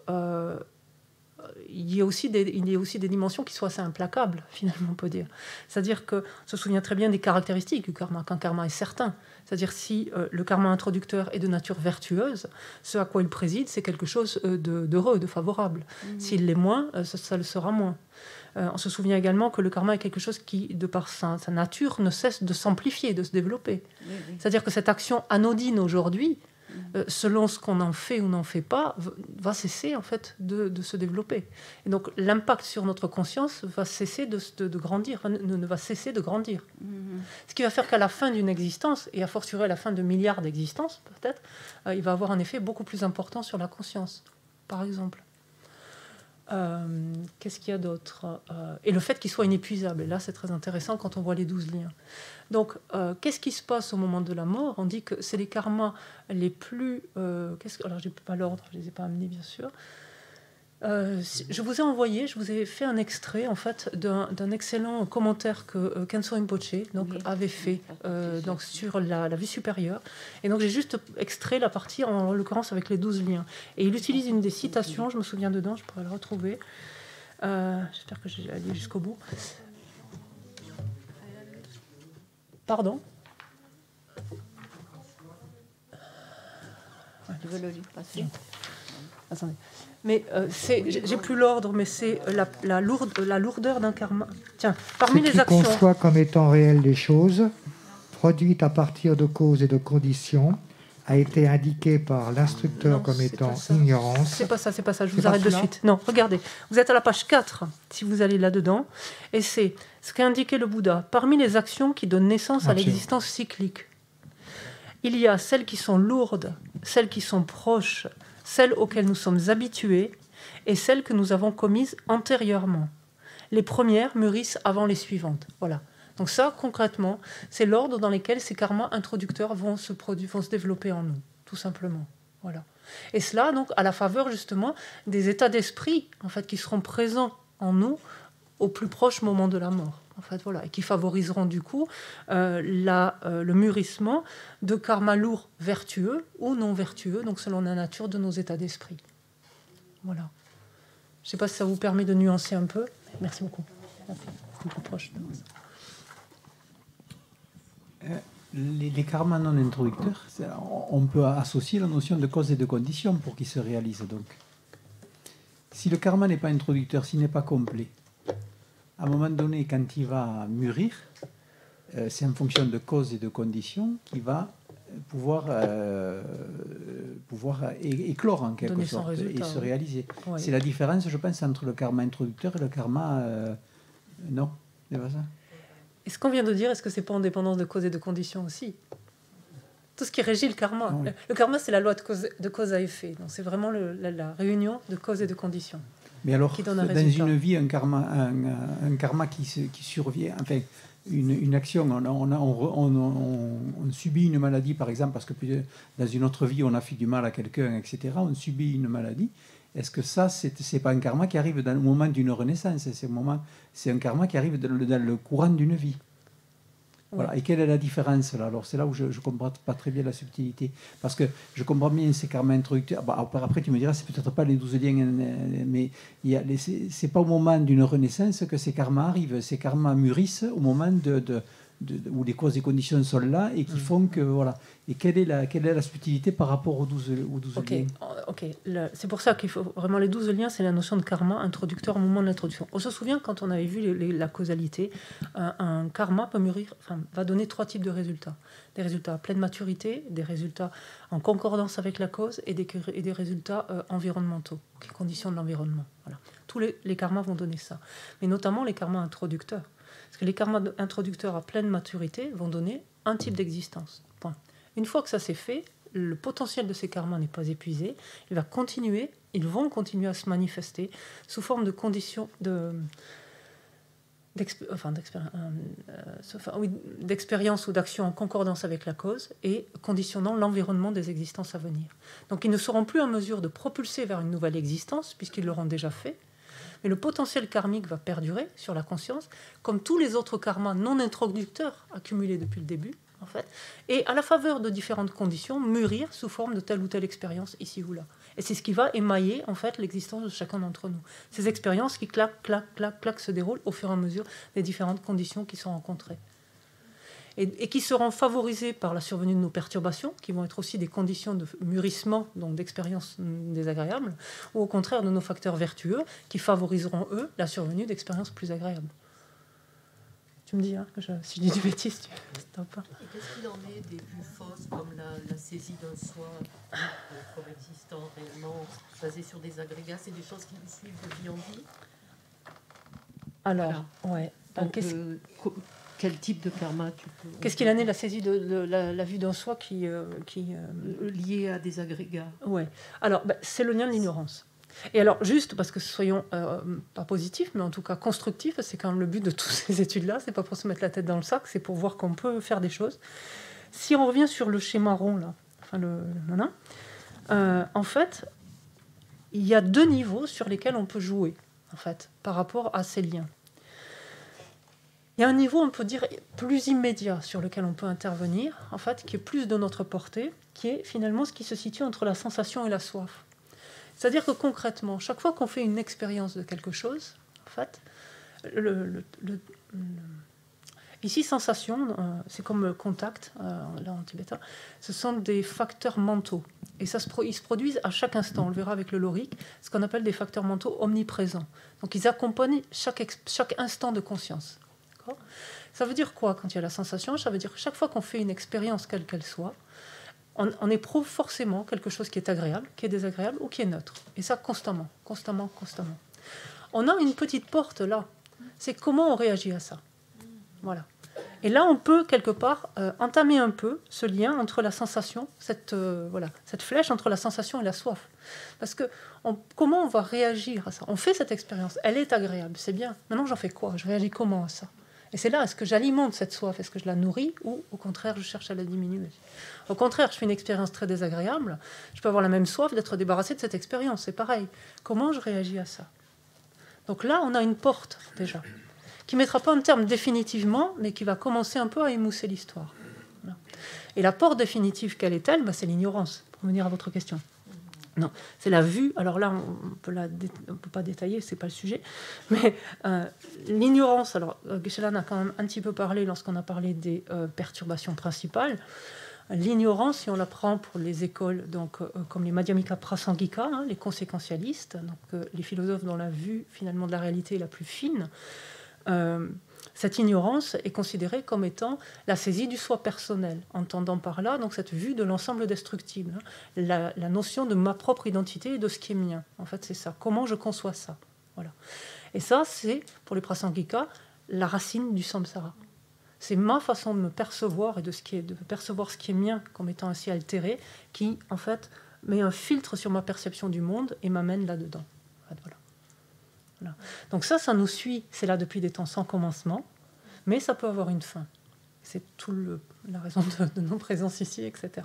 il y a aussi des dimensions qui soient assez implacables, finalement, on peut dire. C'est-à-dire qu'on se souvient très bien des caractéristiques du karma, qu'un karma est certain. C'est-à-dire si le karma introducteur est de nature vertueuse, ce à quoi il préside, c'est quelque chose d'heureux, de favorable. S'il l'est moins, ça le sera moins. On se souvient également que le karma est quelque chose qui, de par sa nature, ne cesse de s'amplifier, de se développer. C'est-à-dire que cette action anodine aujourd'hui, selon ce qu'on en fait ou n'en fait pas, va cesser en fait de se développer. Et donc l'impact sur notre conscience va cesser de grandir, ne va cesser de grandir. Ce qui va faire qu'à la fin d'une existence, et a fortiori à la fin de milliards d'existences, peut-être, il va avoir un effet beaucoup plus important sur la conscience, par exemple. Qu'est-ce qu'il y a d'autre et le fait qu'il soit inépuisable. Et là, c'est très intéressant quand on voit les 12 liens. Donc, qu'est-ce qui se passe au moment de la mort? On dit que c'est les karmas les plus... alors, je n'ai pas l'ordre, je ne les ai pas amenés, bien sûr. Je vous ai envoyé, je vous ai fait un extrait en fait d'un excellent commentaire que Khenso Rinpoche avait fait donc sur la vie supérieure. Et donc j'ai juste extrait la partie en l'occurrence avec les 12 liens. Et il utilise une des citations, je me souviens dedans, je pourrais le retrouver. J'espère que j'ai allé jusqu'au bout. Pardon? Tu veux le lui passer? Attendez. Mais j'ai plus l'ordre, mais c'est la lourdeur d'un karma. Tiens, parmi les actions... Ce qui conçoit comme étant réelles les choses, produites à partir de causes et de conditions, a été indiqué par l'instructeur comme étant ignorance. C'est pas ça, je vous arrête de suite. Non, regardez, vous êtes à la page 4, si vous allez là-dedans, et c'est ce qu'a indiqué le Bouddha. Parmi les actions qui donnent naissance à l'existence cyclique, il y a celles qui sont lourdes, celles qui sont proches, celles auxquelles nous sommes habitués et celles que nous avons commises antérieurement. Les premières mûrissent avant les suivantes. Voilà. Donc ça, concrètement, c'est l'ordre dans lequel ces karmas introducteurs vont se développer en nous, tout simplement. Voilà. Et cela, donc, à la faveur, justement, des états d'esprit, en fait, qui seront présents en nous au plus proche moment de la mort. En fait, voilà, et qui favoriseront du coup le mûrissement de karma lourds vertueux ou non vertueux, donc selon la nature de nos états d'esprit. Voilà. Je ne sais pas si ça vous permet de nuancer un peu. Merci beaucoup. Merci. C'est plus proche de moi. Les karmas non introducteurs, on peut associer la notion de cause et de condition pour qu'ils se réalisent. Donc, si le karma n'est pas introducteur, s'il n'est pas complet, à un moment donné, quand il va mûrir, c'est en fonction de causes et de conditions qu'il va pouvoir éclore en quelque sorte et se réaliser. Ouais. C'est la différence, je pense, entre le karma introducteur et le karma... non, c'est pas ça. Et ce qu'on vient de dire, est-ce que c'est pas en dépendance de causes et de conditions aussi? Tout ce qui régit le karma. Oui. Le karma, c'est la loi de cause à effet. Donc c'est vraiment la réunion de causes et de conditions. Mais alors, dans une vie, un karma qui survient, enfin, une action, on subit une maladie, par exemple, parce que dans une autre vie, on a fait du mal à quelqu'un, etc. On subit une maladie. Est-ce que ça, c'est pas un karma qui arrive dans le moment d'une renaissance? C'est un karma qui arrive dans le courant d'une vie. Voilà. Et quelle est la différence là? Alors c'est là où je ne comprends pas très bien la subtilité. Parce que je comprends bien ces karmas introducteurs. Bah, après tu me diras, c'est peut-être pas les 12 liens, mais c'est pas au moment d'une renaissance que ces karmas arrivent. Ces karmas mûrissent au moment où les causes et conditions sont là et qui font que... Voilà. Et quelle est la subtilité par rapport aux 12 liens? Ok. C'est pour ça qu'il faut vraiment les 12 liens, c'est la notion de karma introducteur au moment de l'introduction. On se souvient quand on avait vu la causalité, un karma peut mûrir, va donner 3 types de résultats. Des résultats à pleine maturité, des résultats en concordance avec la cause et des résultats environnementaux, qui conditions de l'environnement. Voilà. Tous les karmas vont donner ça. Mais notamment les karmas introducteurs. Parce que les karmas introducteurs à pleine maturité vont donner un type d'existence. Point. Une fois que ça s'est fait, le potentiel de ces karmas n'est pas épuisé. Ils vont continuer à se manifester sous forme de conditions d'expérience ou d'action en concordance avec la cause et conditionnant l'environnement des existences à venir. Donc ils ne seront plus en mesure de propulser vers une nouvelle existence puisqu'ils l'auront déjà fait. Mais le potentiel karmique va perdurer sur la conscience, comme tous les autres karmas non introducteurs accumulés depuis le début, en fait, et à la faveur de différentes conditions, mûrir sous forme de telle ou telle expérience ici ou là. Et c'est ce qui va émailler, en fait, l'existence de chacun d'entre nous. Ces expériences qui, clac, se déroulent au fur et à mesure des différentes conditions qui sont rencontrées. Et qui seront favorisées par la survenue de nos perturbations, qui vont être aussi des conditions de mûrissement, donc d'expériences désagréables, ou au contraire de nos facteurs vertueux, qui favoriseront, eux, la survenue d'expériences plus agréables. Tu me dis, hein, si je dis du bêtise, tu stoppes pas. Et qu'est-ce qu'il en est des plus fausses, comme la saisie d'un soi comme existant réellement, basée sur des agrégats? C'est des choses qui nous suivent de vie en vie? Alors, voilà. Ouais. Donc, Quel type de karma tu peux... Qu'est-ce qu'il en est de la saisie de la vue d'un soi qui lié à des agrégats? Ouais. Alors, c'est le lien de l'ignorance. Et alors, juste parce que soyons pas positifs, mais en tout cas constructifs, c'est quand même le but de toutes ces études-là, c'est pas pour se mettre la tête dans le sac, c'est pour voir qu'on peut faire des choses. Si on revient sur le schéma rond, là, enfin en fait, il y a 2 niveaux sur lesquels on peut jouer, en fait, par rapport à ces liens. Il y a un niveau, on peut dire, plus immédiat sur lequel on peut intervenir, en fait, qui est plus de notre portée, qui est finalement ce qui se situe entre la sensation et la soif. C'est-à-dire que concrètement, chaque fois qu'on fait une expérience de quelque chose, en fait, ici, sensation, c'est comme contact, là en tibétain, ce sont des facteurs mentaux. Et ils se produisent à chaque instant, on le verra avec le lorique, ce qu'on appelle des facteurs mentaux omniprésents. Donc ils accompagnent chaque instant de conscience. Ça veut dire quoi quand il y a la sensation? Ça veut dire que chaque fois qu'on fait une expérience, quelle qu'elle soit, on éprouve forcément quelque chose qui est agréable, qui est désagréable ou qui est neutre. Et ça constamment. On a une petite porte là. C'est comment on réagit à ça. Voilà. Et là, on peut quelque part entamer un peu ce lien entre la sensation, cette flèche entre la sensation et la soif. Parce que comment on va réagir à ça? On fait cette expérience, elle est agréable, c'est bien. Maintenant, j'en fais quoi? Je réagis comment à ça? Et c'est là, est-ce que j'alimente cette soif? Est-ce que je la nourris? Ou au contraire, je cherche à la diminuer? Au contraire, je fais une expérience très désagréable. Je peux avoir la même soif d'être débarrassé de cette expérience. C'est pareil. Comment je réagis à ça? Donc là, on a une porte, déjà, qui ne mettra pas un terme définitivement, mais qui va commencer un peu à émousser l'histoire. Voilà. Et la porte définitive, quelle est-elle? C'est l'ignorance, pour venir à votre question. Non, c'est la vue. Alors là, on ne peut pas détailler, c'est pas le sujet. Mais l'ignorance, alors Geshe-la a quand même un petit peu parlé lorsqu'on a parlé des perturbations principales. L'ignorance, si on la prend pour les écoles donc, comme les Madhyamika Prasangika, les conséquentialistes, donc, les philosophes dont la vue finalement de la réalité est la plus fine, cette ignorance est considérée comme étant la saisie du soi personnel, entendant par là donc cette vue de l'ensemble destructible, la notion de ma propre identité et de ce qui est mien. En fait, c'est ça. Comment je conçois ça? Voilà. Et ça, c'est, pour les Prasangika, la racine du samsara. C'est ma façon de me percevoir et de percevoir ce qui est mien comme étant ainsi altéré, qui, en fait, met un filtre sur ma perception du monde et m'amène là-dedans. En fait, voilà. Voilà. Donc ça nous suit, c'est là depuis des temps sans commencement, mais ça peut avoir une fin. C'est la raison de nos présences ici, etc.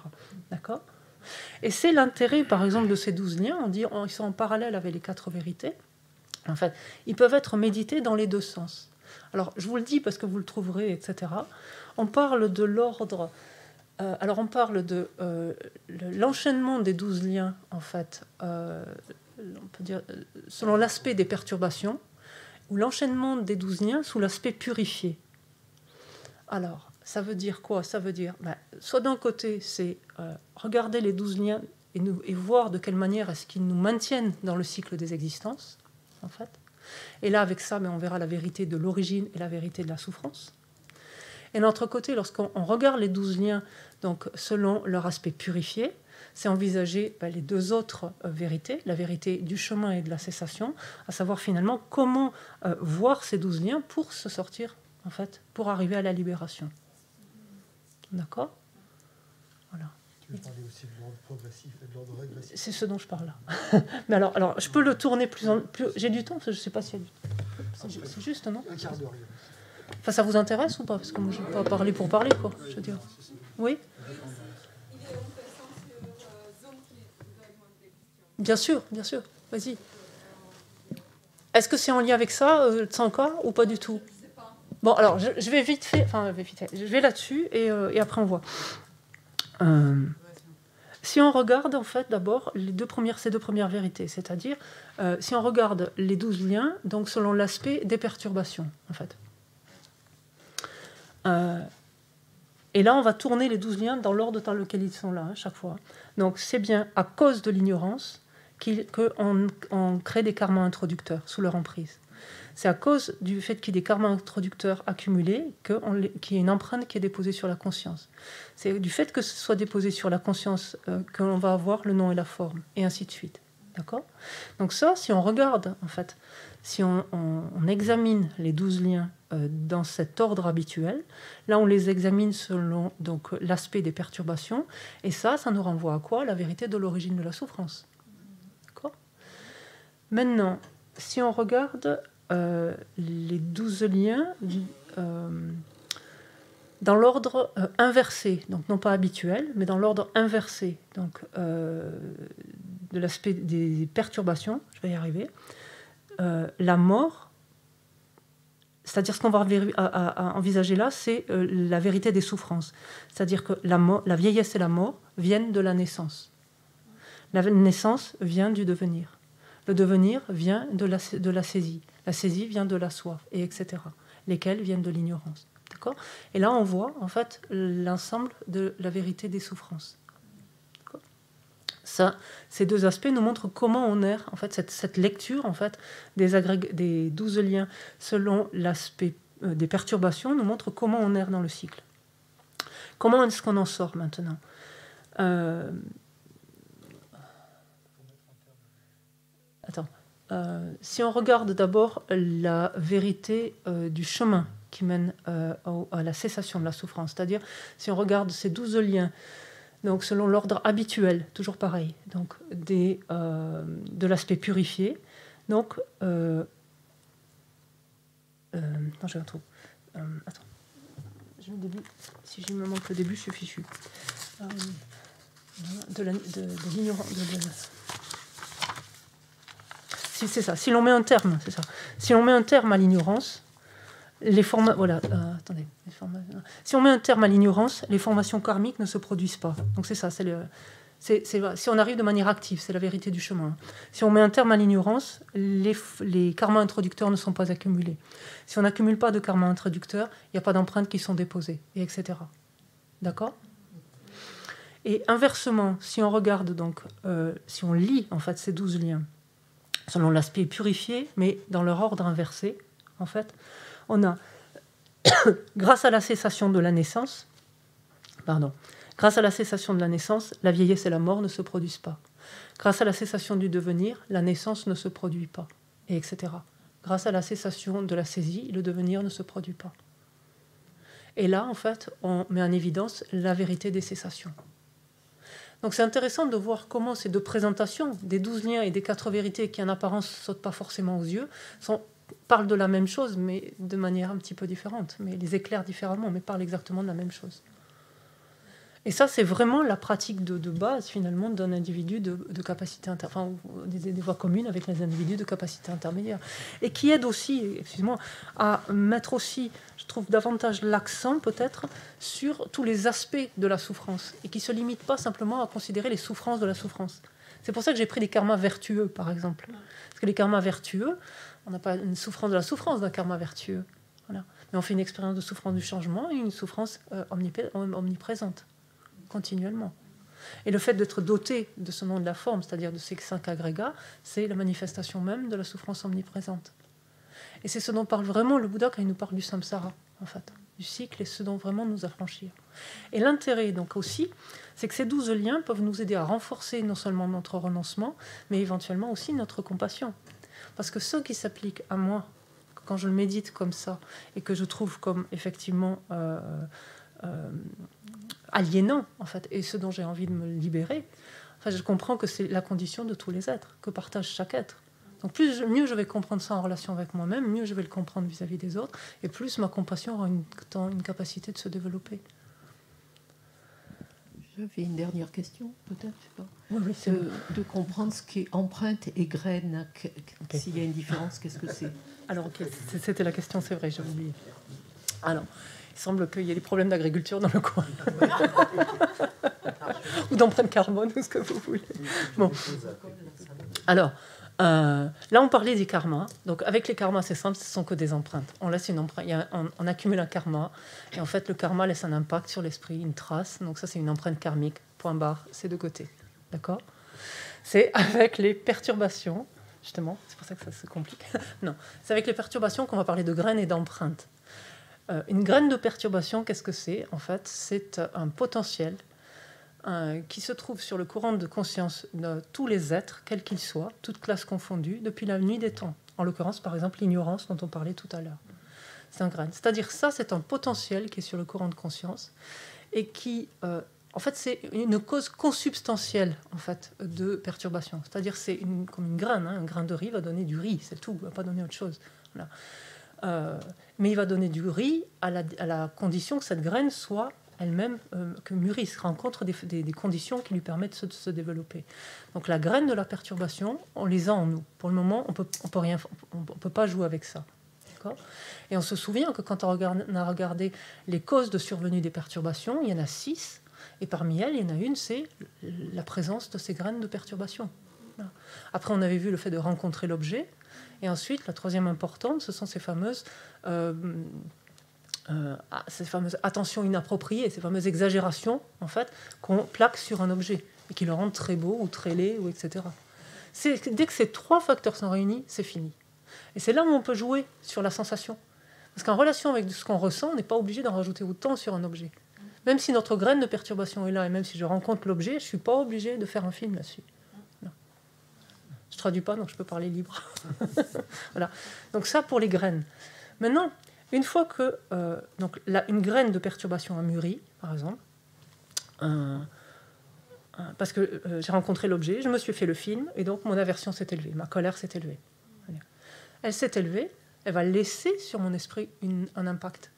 D'accord? Et c'est l'intérêt, par exemple, de ces 12 liens. On dit qu'ils sont en parallèle avec les 4 vérités. En fait, ils peuvent être médités dans les 2 sens. Alors, je vous le dis parce que vous le trouverez, etc. On parle de l'ordre... alors, on parle de l'enchaînement des 12 liens, en fait... on peut dire, selon l'aspect des perturbations, ou l'enchaînement des 12 liens sous l'aspect purifié. Alors, ça veut dire quoi? Ça veut dire, soit d'un côté, c'est regarder les 12 liens et voir de quelle manière est-ce qu'ils nous maintiennent dans le cycle des existences, en fait. Et là, avec ça, on verra la vérité de l'origine et la vérité de la souffrance. Et de l'autre côté, lorsqu'on regarde les 12 liens donc, selon leur aspect purifié, c'est envisager les 2 autres vérités, la vérité du chemin et de la cessation, à savoir finalement comment voir ces 12 liens pour se sortir, en fait, pour arriver à la libération. D'accord? Voilà. Tu veux parler aussi de l'ordre progressif et de l'ordre régressif? C'est ce dont je parle là. Mais alors, je peux le tourner plus... J'ai du temps, je ne sais pas s'il y a du temps. C'est juste, non? Un quart d'heure. Enfin, ça vous intéresse ou pas? Parce que moi, je ne vais pas parler pour parler, quoi. Je veux dire. Oui? Bien sûr, vas-y. Est-ce que c'est en lien avec ça, Tsanka, ou pas du tout? Bon, alors, je vais vite fait, je vais là-dessus, et après on voit. Si on regarde, en fait, d'abord, ces deux premières vérités, c'est-à-dire, si on regarde les 12 liens, donc selon l'aspect des perturbations, en fait. Et là, on va tourner les 12 liens dans l'ordre dans lequel ils sont là, chaque fois. Donc, c'est bien à cause de l'ignorance qu'on crée des karmas introducteurs sous leur emprise. C'est à cause du fait qu'il y ait des karmas introducteurs accumulés qu'il y ait une empreinte qui est déposée sur la conscience. C'est du fait que ce soit déposé sur la conscience qu'on va avoir le nom et la forme, et ainsi de suite. D'accord ? Donc ça, si on regarde, en fait, si on examine les 12 liens dans cet ordre habituel, là, on les examine selon donc l'aspect des perturbations, et ça nous renvoie à quoi ? La vérité de l'origine de la souffrance. D'accord ? Maintenant, si on regarde les 12 liens dans l'ordre inversé, donc non pas habituel, mais dans l'ordre inversé, donc de l'aspect des perturbations, je vais y arriver, la mort, c'est-à-dire ce qu'on va à envisager là, c'est la vérité des souffrances. C'est-à-dire que la vieillesse et la mort viennent de la naissance. La naissance vient du devenir. Le devenir vient de la saisie. La saisie vient de la soif, et etc. Lesquelles viennent de l'ignorance. D'accord ? Et là, on voit en fait l'ensemble de la vérité des souffrances. D'accord ? Ça, ces deux aspects nous montrent comment on erre. En fait, cette lecture en fait, des 12 liens selon l'aspect des perturbations nous montre comment on erre dans le cycle. Comment est-ce qu'on en sort maintenant ? Si on regarde d'abord la vérité du chemin qui mène à la cessation de la souffrance, c'est-à-dire si on regarde ces 12 liens, donc selon l'ordre habituel, toujours pareil, donc de l'aspect purifié, donc non, j'ai un trou. Attends, j'ai le début. Si je me manque le début, je suis fichu. De l'ignorance. C'est ça. Si l'on met un terme, c'est ça. Si on met un terme à l'ignorance, si on met un terme à l'ignorance, les formations karmiques ne se produisent pas. Donc c'est ça. Si on arrive de manière active, c'est la vérité du chemin. Si on met un terme à l'ignorance, les karmas introducteurs ne sont pas accumulés. Si on n'accumule pas de karmas introducteurs, il n'y a pas d'empreintes qui sont déposées, et etc. D'accord ? Et inversement, si on regarde donc, si on lit en fait ces 12 liens, selon l'aspect purifié, mais dans leur ordre inversé, en fait, on a, grâce à la cessation de la naissance, grâce à la cessation de la naissance, la vieillesse et la mort ne se produisent pas. Grâce à la cessation du devenir, la naissance ne se produit pas, et etc. Grâce à la cessation de la saisie, le devenir ne se produit pas. Et là, en fait, on met en évidence la vérité des cessations. Donc c'est intéressant de voir comment ces deux présentations, des 12 liens et des 4 vérités qui en apparence ne sautent pas forcément aux yeux, parlent de la même chose, mais de manière un petit peu différente, mais les éclairent différemment, mais parlent exactement de la même chose. Et ça, c'est vraiment la pratique de base, finalement, d'un individu de capacité intermédiaire, enfin, des voies communes avec les individus de capacité intermédiaire. Et qui aide aussi, excuse-moi, à mettre aussi, je trouve, davantage l'accent, peut-être, sur tous les aspects de la souffrance, et qui ne se limite pas simplement à considérer les souffrances de la souffrance. C'est pour ça que j'ai pris des karmas vertueux, par exemple. Parce que les karmas vertueux, on n'a pas une souffrance de la souffrance d'un karma vertueux. Voilà. Mais on fait une expérience de souffrance du changement et une souffrance omniprésente, continuellement. Et le fait d'être doté de ce nom de la forme, c'est-à-dire de ces 5 agrégats, c'est la manifestation même de la souffrance omniprésente. Et c'est ce dont parle vraiment le Bouddha quand il nous parle du samsara, en fait, du cycle, et ce dont vraiment nous affranchir. Et l'intérêt, donc aussi, c'est que ces 12 liens peuvent nous aider à renforcer non seulement notre renoncement, mais éventuellement aussi notre compassion. Parce que ce qui s'applique à moi, quand je le médite comme ça, et que je trouve comme effectivement aliénant, en fait, et ce dont j'ai envie de me libérer, enfin, je comprends que c'est la condition de tous les êtres, que partage chaque être. Donc mieux je vais comprendre ça en relation avec moi-même, mieux je vais le comprendre vis-à-vis des autres, et plus ma compassion aura une capacité de se développer. J'avais une dernière question, peut-être, je sais pas. Oui, c'est de comprendre ce qu'est empreinte et graine. Okay. S'il y a une différence, qu'est-ce que c'est ? Alors, okay, c'était la question, c'est vrai, j'ai oublié. Alors, il semble qu'il y ait des problèmes d'agriculture dans le coin. Ou d'empreinte carbone, ou ce que vous voulez. Bon. Alors, là, on parlait des karmas. Donc, avec les karmas, c'est simple, ce ne sont que des empreintes. On laisse une empreinte. On accumule un karma. Et en fait, le karma laisse un impact sur l'esprit, une trace. Donc, ça, c'est une empreinte karmique. Point barre, c'est de côté. D'accord ? C'est avec les perturbations, justement, c'est pour ça que ça se complique. Non, c'est avec les perturbations qu'on va parler de graines et d'empreintes. Une graine de perturbation, qu'est-ce que c'est ? En fait, c'est un potentiel qui se trouve sur le courant de conscience de tous les êtres, quels qu'ils soient, toutes classes confondues, depuis la nuit des temps. En l'occurrence, par exemple, l'ignorance dont on parlait tout à l'heure. C'est un grain. C'est-à-dire ça, c'est un potentiel qui est sur le courant de conscience et qui, en fait, c'est une cause consubstantielle en fait, de perturbation. C'est-à-dire c'est comme une graine. Un grain de riz va donner du riz, c'est tout, il ne va pas donner autre chose. Voilà. Mais il va donner du riz à la condition que cette graine soit elle-même, que mûrisse, rencontre des conditions qui lui permettent de se développer. Donc la graine de la perturbation, on les a en nous. Pour le moment, on peut pas jouer avec ça. Et on se souvient que quand on a regardé les causes de survenue des perturbations, il y en a 6, et parmi elles, il y en a une, c'est la présence de ces graines de perturbation. Voilà. Après, on avait vu le fait de rencontrer l'objet, et ensuite, la troisième importante, ce sont ces fameuses attentions inappropriées, ces fameuses exagérations, en fait, qu'on plaque sur un objet, et qui le rendent très beau, ou très laid, ou etc. Dès que ces 3 facteurs sont réunis, c'est fini. Et c'est là où on peut jouer sur la sensation. Parce qu'en relation avec ce qu'on ressent, on n'est pas obligé d'en rajouter autant sur un objet. Même si notre graine de perturbation est là, et même si je rencontre l'objet, je ne suis pas obligé de faire un film là-dessus. Non. Je ne traduis pas, donc je peux parler libre. Voilà. Donc ça pour les graines. Maintenant, une fois que une graine de perturbation a mûri, par exemple, parce que j'ai rencontré l'objet, je me suis fait le film, et donc mon aversion s'est élevée, ma colère s'est élevée. Elle s'est élevée, elle va laisser sur mon esprit un impact.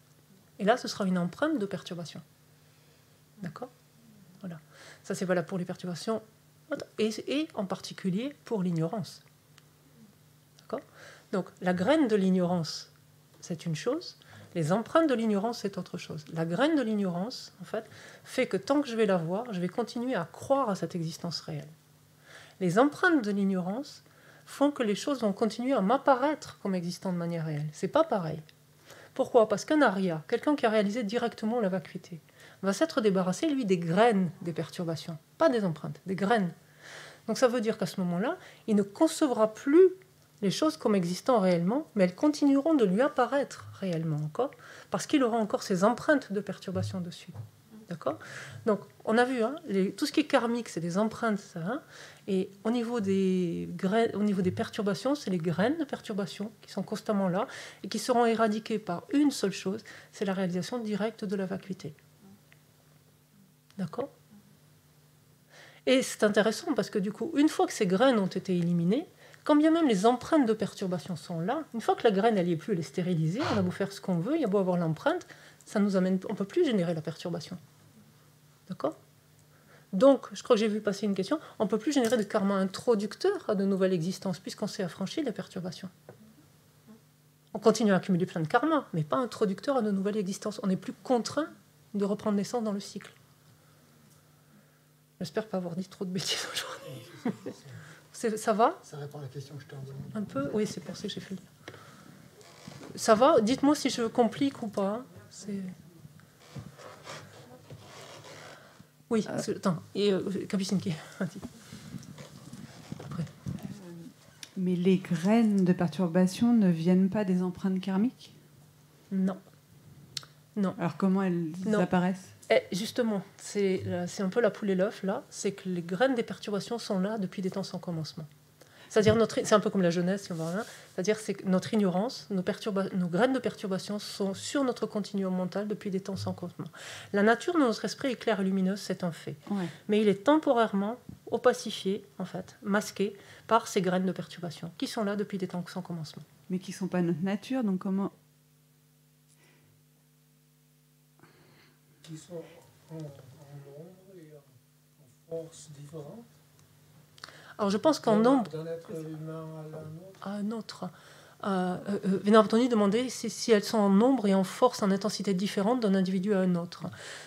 Et là, ce sera une empreinte de perturbation. D'accord ? Voilà. Ça, c'est valable pour les perturbations et en particulier pour l'ignorance. D'accord ? Donc, la graine de l'ignorance, c'est une chose. Les empreintes de l'ignorance, c'est autre chose. La graine de l'ignorance, en fait, fait que tant que je vais la voir, je vais continuer à croire à cette existence réelle. Les empreintes de l'ignorance font que les choses vont continuer à m'apparaître comme existant de manière réelle. C'est pas pareil. Pourquoi ? Parce qu'un aria, quelqu'un qui a réalisé directement la vacuité, va s'être débarrassé, lui, des graines des perturbations, pas des empreintes, des graines. Donc ça veut dire qu'à ce moment-là, il ne concevra plus les choses comme existant réellement, mais elles continueront de lui apparaître réellement encore, parce qu'il aura encore ces empreintes de perturbation dessus. D'accord ? Donc, on a vu, tout ce qui est karmique, c'est des empreintes, ça, hein, et au niveau des perturbations, c'est les graines de perturbation qui sont constamment là et qui seront éradiquées par une seule chose, c'est la réalisation directe de la vacuité. D'accord ? Et c'est intéressant parce que du coup, une fois que ces graines ont été éliminées, quand bien même les empreintes de perturbation sont là, une fois que la graine elle n'y est plus, elle est stérilisée, on a beau faire ce qu'on veut, il y a beau avoir l'empreinte, ça nous amène, on ne peut plus générer la perturbation. D'accord ? Donc, je crois que j'ai vu passer une question, on ne peut plus générer de karma introducteur à de nouvelles existences, puisqu'on s'est affranchi des perturbations. On continue à accumuler plein de karma, mais pas introducteur à de nouvelles existences. On n'est plus contraint de reprendre naissance dans le cycle. J'espère pas avoir dit trop de bêtises aujourd'hui. Ça va ? Ça répond à la question que je t'ai envoyée. Un peu ? Oui, c'est pour ça que j'ai fait le... Ça va ? Dites-moi si je complique ou pas. Oui, attends. Et Capucine qui... Mais les graines de perturbation ne viennent pas des empreintes karmiques ? Non. Non. Alors comment elles apparaissent ? Justement, c'est un peu la poule et l'œuf, là. C'est que les graines des perturbations sont là depuis des temps sans commencement. C'est-à-dire, c'est un peu comme la jeunesse, c'est-à-dire c'est que notre ignorance, nos graines de perturbation sont sur notre continuum mental depuis des temps sans commencement. La nature de notre esprit est claire et lumineuse, c'est un fait. Ouais. Mais il est temporairement opacifié, en fait, masqué par ces graines de perturbation, qui sont là depuis des temps sans commencement. Mais qui ne sont pas notre nature, donc comment... Qui sont en nombre et en force différentes. Alors je pense qu'en nombre... D'un être humain à un autre. Vénérable Tony demandait si elles sont en nombre et en force, en intensité différente d'un individu à un autre.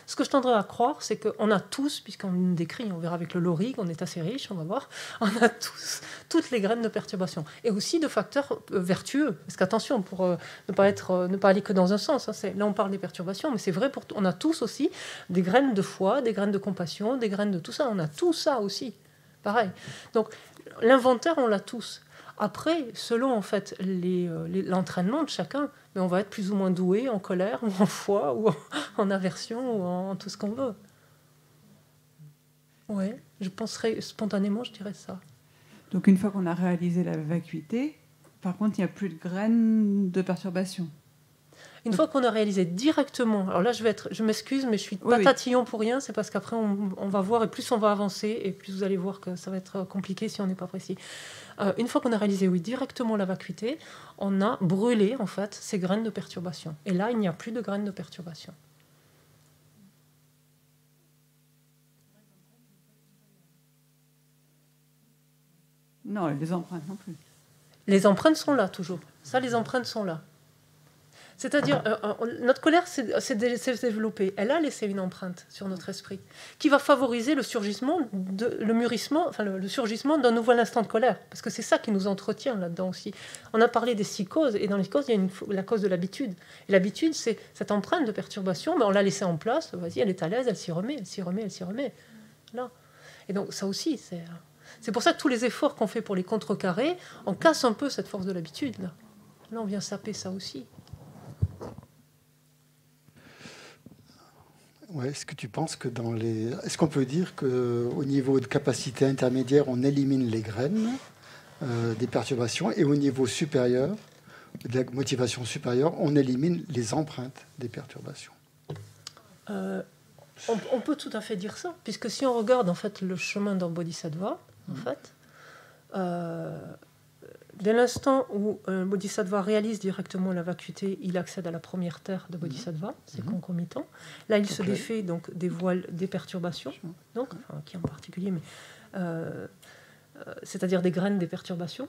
Ce que je tendrais à croire, c'est qu'on a tous, puisqu'on décrit, on verra avec le Lorig, on est assez riche, on va voir, on a tous toutes les graines de perturbation. Et aussi de facteurs vertueux. Parce qu'attention, pour ne pas aller que dans un sens. Là, on parle des perturbations, mais c'est vrai, on a tous aussi des graines de foi, des graines de compassion, des graines de tout ça. On a tout ça aussi. Pareil. Donc, l'inventaire, on l'a tous. Après, selon en fait l'entraînement de chacun, mais on va être plus ou moins doué en colère ou en foi ou en aversion ou en tout ce qu'on veut. Oui, je penserais spontanément, je dirais ça. Donc une fois qu'on a réalisé la vacuité, par contre, il n'y a plus de graines de perturbation. Une fois qu'on a réalisé directement, alors là je m'excuse, mais je suis pas tatillon pour rien, c'est parce qu'après on va voir, et plus on va avancer, et plus vous allez voir que ça va être compliqué si on n'est pas précis. Une fois qu'on a réalisé, directement la vacuité, on a brûlé, en fait, ces graines de perturbation. Et là, il n'y a plus de graines de perturbation. Non, les empreintes non plus. Les empreintes sont là, toujours. Ça, les empreintes sont là. C'est-à-dire, notre colère s'est développée. Elle a laissé une empreinte sur notre esprit qui va favoriser le surgissement le surgissement d'un nouvel instant de colère. Parce que c'est ça qui nous entretient là-dedans aussi. On a parlé des 6 causes, et dans les causes, il y a la cause de l'habitude. Et l'habitude, c'est cette empreinte de perturbation, mais on l'a laissée en place, vas-y, elle est à l'aise, elle s'y remet, elle s'y remet, elle s'y remet. Là. Et donc, ça aussi, c'est pour ça que tous les efforts qu'on fait pour les contrecarrer, on casse un peu cette force de l'habitude. Là, on vient saper ça aussi. Ouais, est-ce que tu penses que est-ce qu'on peut dire qu'au niveau de capacité intermédiaire, on élimine les graines des perturbations, et au niveau supérieur, de la motivation supérieure, on élimine les empreintes des perturbations? On peut tout à fait dire ça, puisque si on regarde en fait le chemin d'un bodhisattva, en fait, dès l'instant où un bodhisattva réalise directement la vacuité, il accède à la première terre de bodhisattva, c'est concomitant. Là, il se défait donc des voiles, des perturbations, donc, enfin, qui en particulier, mais c'est-à-dire des graines des perturbations.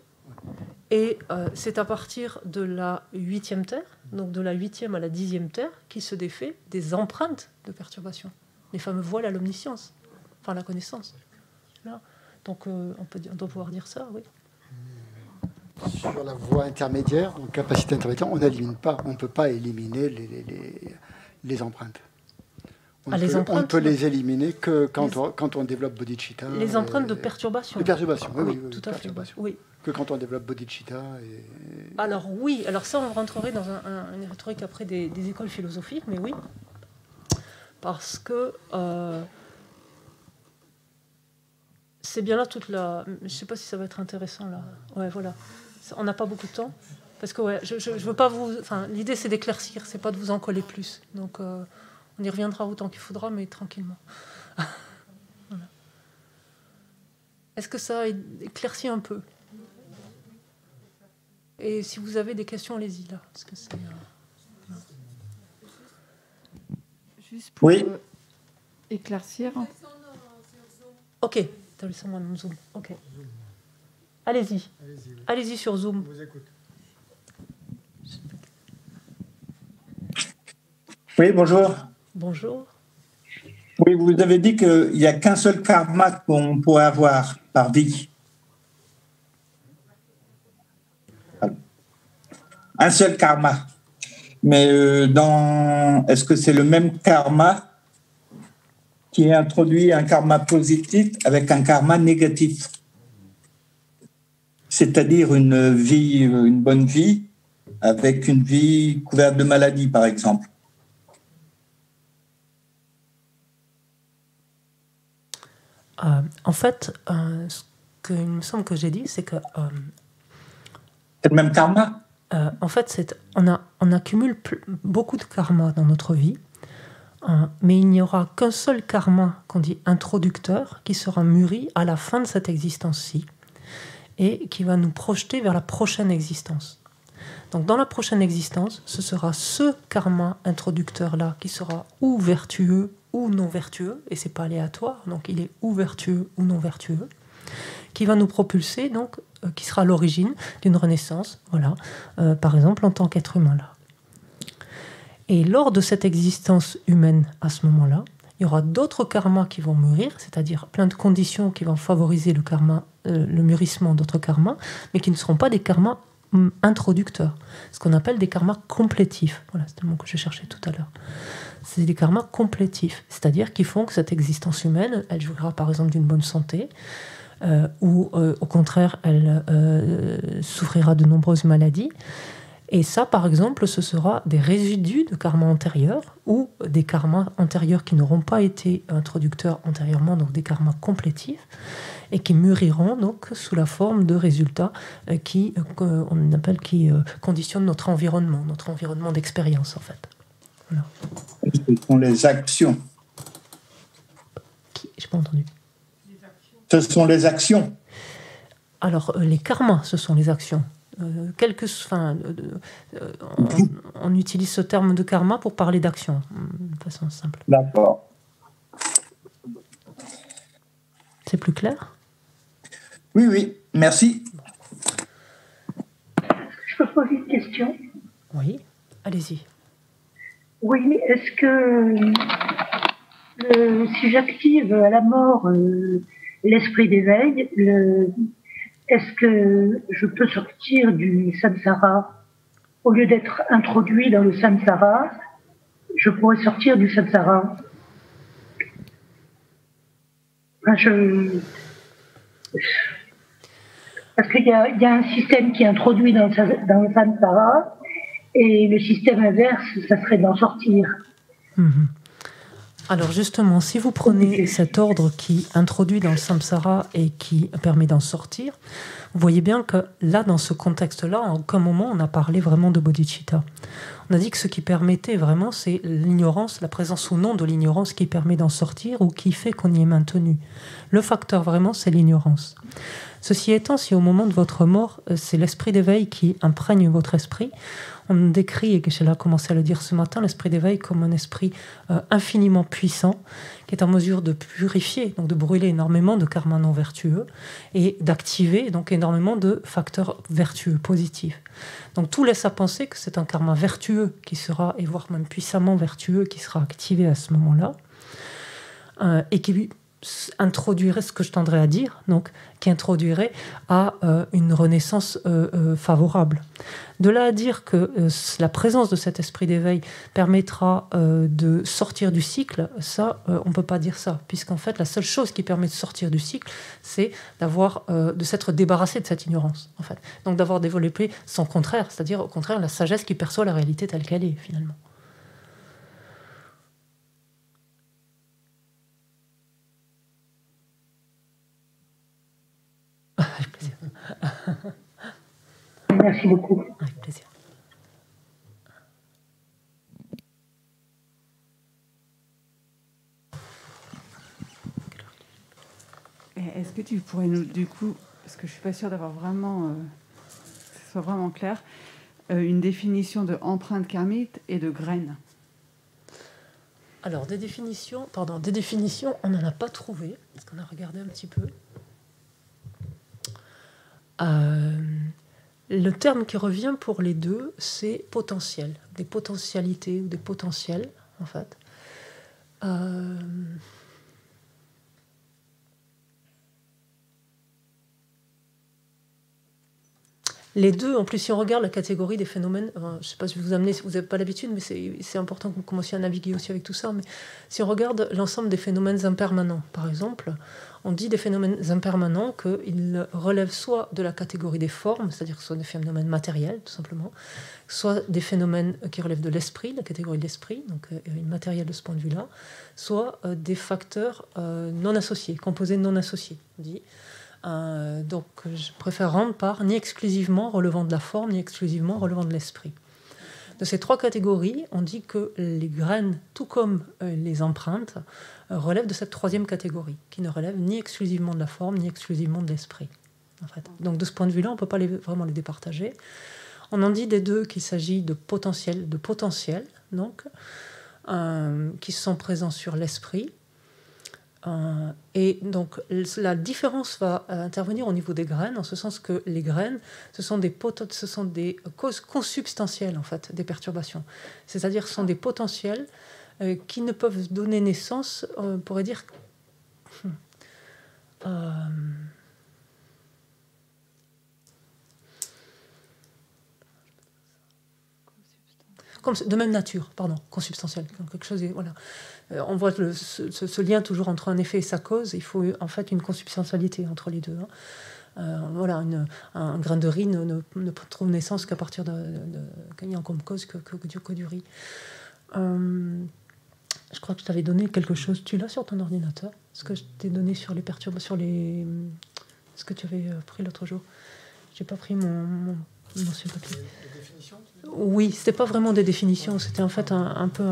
Et c'est à partir de la 8e terre, donc de la 8e à la 10e terre, qu'il se défait des empreintes de perturbations, les fameux voiles à l'omniscience, enfin la connaissance. Là. Donc on doit pouvoir dire ça, oui. Sur la voie intermédiaire, donc capacité intermédiaire, on n'élimine pas, on ne peut pas éliminer les empreintes. On ne peut les éliminer que quand on développe bodhicitta. Les empreintes de perturbation. De perturbation, oui, tout à fait. Oui. Que quand on développe bodhicitta. Alors oui, alors ça on rentrerait dans une rhétorique après des écoles philosophiques, mais oui. Parce que c'est bien là toute la... Je ne sais pas si ça va être intéressant là. Ouais, voilà. On n'a pas beaucoup de temps. Parce que ouais, je veux pas vous... Enfin, l'idée c'est d'éclaircir, c'est pas de vous en coller plus. Donc on y reviendra autant qu'il faudra, mais tranquillement. Voilà. Est-ce que ça éclaircit un peu? Et si vous avez des questions, allez-y là. Parce que c'est... Juste pour éclaircir. Ok, laissez-moi mon Zoom. Ok. Allez-y. Allez-y sur Zoom. Je vous écoute. Oui, bonjour. Bonjour. Oui, vous avez dit qu'il n'y a qu'un seul karma qu'on pourrait avoir par vie. Un seul karma. Mais est-ce que c'est le même karma qui est introduit, un karma positif avec un karma négatif? C'est-à-dire une bonne vie avec une vie couverte de maladies, par exemple. En fait, ce qu'il me semble que j'ai dit, c'est que... c'est le même karma? En fait, on accumule beaucoup de karma dans notre vie, mais il n'y aura qu'un seul karma, qu'on dit introducteur, qui sera mûri à la fin de cette existence-ci, et qui va nous projeter vers la prochaine existence. Donc dans la prochaine existence, ce sera ce karma introducteur-là qui sera ou vertueux ou non vertueux, et c'est pas aléatoire, donc il est ou vertueux ou non vertueux, qui va nous propulser, donc, qui sera l'origine d'une renaissance, voilà, par exemple en tant qu'être humain là. Et lors de cette existence humaine à ce moment-là, il y aura d'autres karmas qui vont mûrir, c'est-à-dire plein de conditions qui vont favoriser le karma, le mûrissement d'autres karmas, mais qui ne seront pas des karmas introducteurs, ce qu'on appelle des karmas complétifs. Voilà, c'est le mot que je cherchais tout à l'heure. C'est des karmas complétifs, c'est-à-dire qui font que cette existence humaine, elle jouira par exemple d'une bonne santé, ou au contraire, elle souffrira de nombreuses maladies. Et ça, par exemple, ce sera des résidus de karma antérieurs ou des karmas antérieurs qui n'auront pas été introducteurs antérieurement, donc des karmas complétifs, et qui mûriront donc sous la forme de résultats qui conditionnent notre environnement d'expérience, en fait. Voilà. Ce sont les actions. Je n'ai pas entendu. Ce sont les actions. Alors, les karmas, ce sont les actions. On utilise ce terme de karma pour parler d'action, de façon simple. D'accord. C'est plus clair? Oui, oui, merci. Je peux poser une question? Oui, allez-y. Oui, est-ce que si j'active à la mort l'esprit d'éveil, est-ce que je peux sortir du samsara? Au lieu d'être introduit dans le samsara, je pourrais sortir du samsara. Enfin, parce qu'il y a un système qui est introduit dans le samsara, et le système inverse, ça serait d'en sortir. Alors justement, si vous prenez cet ordre qui introduit dans le samsara et qui permet d'en sortir, vous voyez bien que là, dans ce contexte-là, à aucun moment on a parlé vraiment de bodhicitta. On a dit que ce qui permettait vraiment, c'est l'ignorance, la présence ou non de l'ignorance qui permet d'en sortir ou qui fait qu'on y est maintenu. Le facteur vraiment, c'est l'ignorance. Ceci étant, si au moment de votre mort, c'est l'esprit d'éveil qui imprègne votre esprit, on décrit, et que j'ai commencé à le dire ce matin, l'esprit d'éveil comme un esprit infiniment puissant, qui est en mesure de purifier, donc de brûler énormément de karma non vertueux, et d'activer donc énormément de facteurs vertueux, positifs. Donc tout laisse à penser que c'est un karma vertueux qui sera, et voire même puissamment vertueux, qui sera activé à ce moment-là, et qui introduirait ce que je tendrais à dire, donc qui introduirait à une renaissance favorable. De là à dire que la présence de cet esprit d'éveil permettra de sortir du cycle, ça, on ne peut pas dire ça, puisqu'en fait, la seule chose qui permet de sortir du cycle, c'est de s'être débarrassé de cette ignorance, en fait. Donc d'avoir développé son contraire, c'est-à-dire au contraire la sagesse qui perçoit la réalité telle qu'elle est, finalement. Avec plaisir. Merci beaucoup. Avec plaisir. Est-ce que tu pourrais nous, du coup, parce que je suis pas sûre d'avoir vraiment, que ce soit vraiment clair, une définition de empreinte karmique et de graine? Alors, des définitions, on n'en a pas trouvé, parce qu'on a regardé un petit peu. Le terme qui revient pour les deux, c'est potentiel, des potentialités ou des potentiels, en fait. Les deux, en plus, si on regarde la catégorie des phénomènes, je ne sais pas si vous amenez, si vous n'avez pas l'habitude, mais c'est important que vous commenciez à naviguer aussi avec tout ça, mais si on regarde l'ensemble des phénomènes impermanents, par exemple, on dit des phénomènes impermanents qu'ils relèvent soit de la catégorie des formes, c'est-à-dire que ce sont des phénomènes matériels, tout simplement, soit des phénomènes qui relèvent de l'esprit, la catégorie de l'esprit, donc immatériel de ce point de vue-là, soit des facteurs non associés, composés non associés, on dit. Donc je préfère rendre par ni exclusivement relevant de la forme, ni exclusivement relevant de l'esprit. De ces trois catégories, on dit que les graines, tout comme les empreintes, relèvent de cette troisième catégorie, qui ne relève ni exclusivement de la forme, ni exclusivement de l'esprit. En fait. Donc de ce point de vue-là, on ne peut pas vraiment les départager. On en dit des deux qu'il s'agit de potentiels, donc, qui sont présents sur l'esprit. Et donc la différence va intervenir au niveau des graines, en ce sens que les graines, ce sont des causes consubstantielles en fait des perturbations. C'est-à-dire ce sont des potentiels qui ne peuvent donner naissance, on pourrait dire, comme de même nature, consubstantielle, quelque chose, voilà. On voit ce lien toujours entre un effet et sa cause. Il faut en fait une consubstantialité entre les deux. Voilà, un grain de riz ne trouve naissance qu'à partir qu'ayant comme cause que du riz. Je crois que je t'avais donné quelque chose. Tu l'as sur ton ordinateur? Ce que je t'ai donné sur les perturbations, ce que tu avais pris l'autre jour. J'ai pas pris mon ancien papier. Des définitions? Oui, c'était pas vraiment des définitions. C'était en fait un peu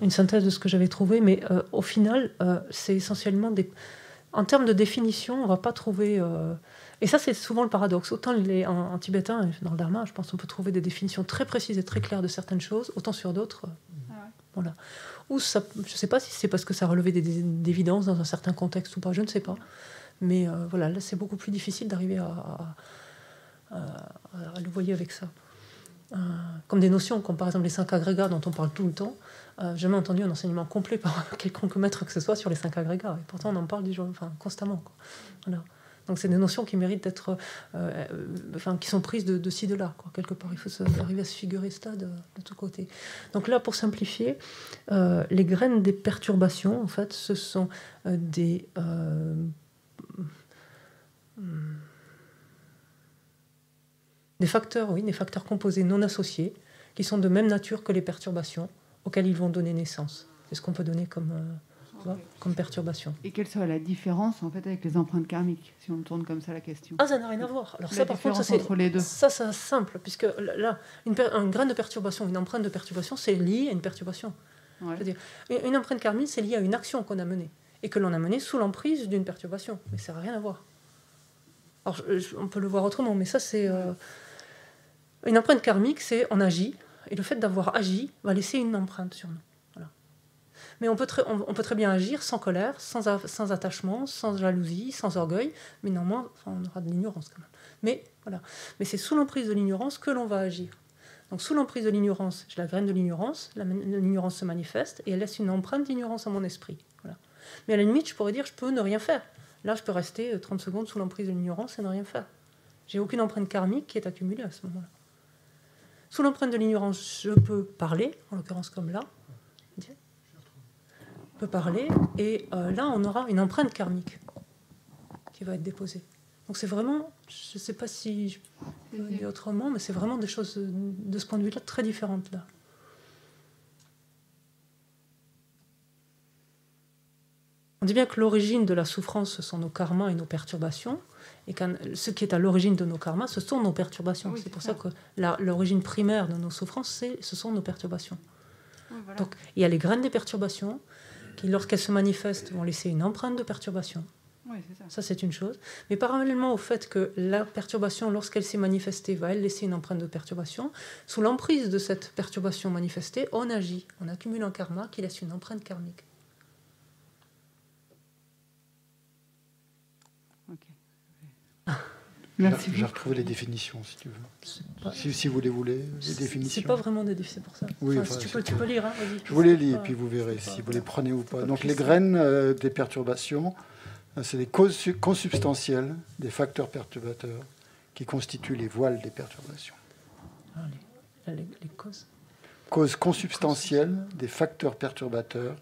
une synthèse de ce que j'avais trouvé. Mais au final, c'est essentiellement des... En termes de définition, on va pas trouver... Et ça, c'est souvent le paradoxe. Autant en tibétain, dans le dharma, je pense qu'on peut trouver des définitions très précises et très claires de certaines choses, autant sur d'autres... Voilà. Ou ça, je ne sais pas si c'est parce que ça relevait d'évidence dans un certain contexte ou pas, je ne sais pas. Mais voilà, là, c'est beaucoup plus difficile d'arriver à le voyer avec ça. Comme des notions, comme par exemple les 5 agrégats dont on parle tout le temps. Jamais entendu un enseignement complet par quelconque maître que ce soit sur les 5 agrégats. Et pourtant, on en parle constamment, quoi. Voilà. Donc, c'est des notions qui méritent d'être... qui sont prises de ci, de là, quoi, quelque part. Il faut arriver à se figurer ça de tous côtés. Donc là, pour simplifier, les graines des perturbations, en fait, ce sont des facteurs, oui, des facteurs composés non associés, qui sont de même nature que les perturbations auxquelles ils vont donner naissance. C'est ce qu'on peut donner comme perturbation. Et quelle serait la différence en fait avec les empreintes karmiques, si on tourne comme ça la question? Ah, ça n'a rien à voir. Alors ça, par contre, ça, entre les deux. Ça, c'est simple, puisque là, un grain de perturbation, une empreinte de perturbation, c'est lié à une perturbation. Ouais. C'est-à-dire, une empreinte karmique, c'est lié à une action qu'on a menée, et que l'on a menée sous l'emprise d'une perturbation. Mais ça n'a rien à voir. Alors, on peut le voir autrement, mais ça, c'est... Une empreinte karmique, c'est on agit, et le fait d'avoir agi va laisser une empreinte sur nous. Mais on peut très bien agir sans colère, sans attachement, sans jalousie, sans orgueil, mais néanmoins, on aura de l'ignorance quand même. Mais voilà. Mais c'est sous l'emprise de l'ignorance que l'on va agir. Donc sous l'emprise de l'ignorance, j'ai la graine de l'ignorance, l'ignorance se manifeste et elle laisse une empreinte d'ignorance à mon esprit. Voilà. Mais à la limite, je pourrais dire, je peux ne rien faire. Là, je peux rester 30 secondes sous l'emprise de l'ignorance et ne rien faire. J'ai aucune empreinte karmique qui est accumulée à ce moment-là. Sous l'empreinte de l'ignorance, je peux parler, en l'occurrence comme là. Peut parler, et là, on aura une empreinte karmique qui va être déposée. Donc c'est vraiment, je ne sais pas si je peux dire autrement, mais c'est vraiment des choses, de ce point de vue-là, très différentes, là. On dit bien que l'origine de la souffrance, ce sont nos karmas et nos perturbations, et que ce qui est à l'origine de nos karmas, ce sont nos perturbations. Oui, c'est pour ça que l'origine primaire de nos souffrances, ce sont nos perturbations. Oui, voilà. Donc il y a les graines des perturbations, qui, lorsqu'elles se manifestent, vont laisser une empreinte de perturbation. Oui, c'est ça. Ça, c'est une chose. Mais parallèlement au fait que la perturbation, lorsqu'elle s'est manifestée, va elle laisser une empreinte de perturbation, sous l'emprise de cette perturbation manifestée, on agit, on accumule un karma qui laisse une empreinte karmique. Ok. Merci. J'ai retrouvé les définitions, si tu veux. Si vous les voulez, les définitions. C'est pas vraiment des définitions, c'est pour ça. Oui, enfin, tu peux lire. Hein, je vous les lis, et puis vous verrez si vous les prenez ou pas. Donc les graines des perturbations, c'est des causes consubstantielles des facteurs perturbateurs qui constituent les voiles des perturbations. Ah, les causes. Causes consubstantielles des facteurs perturbateurs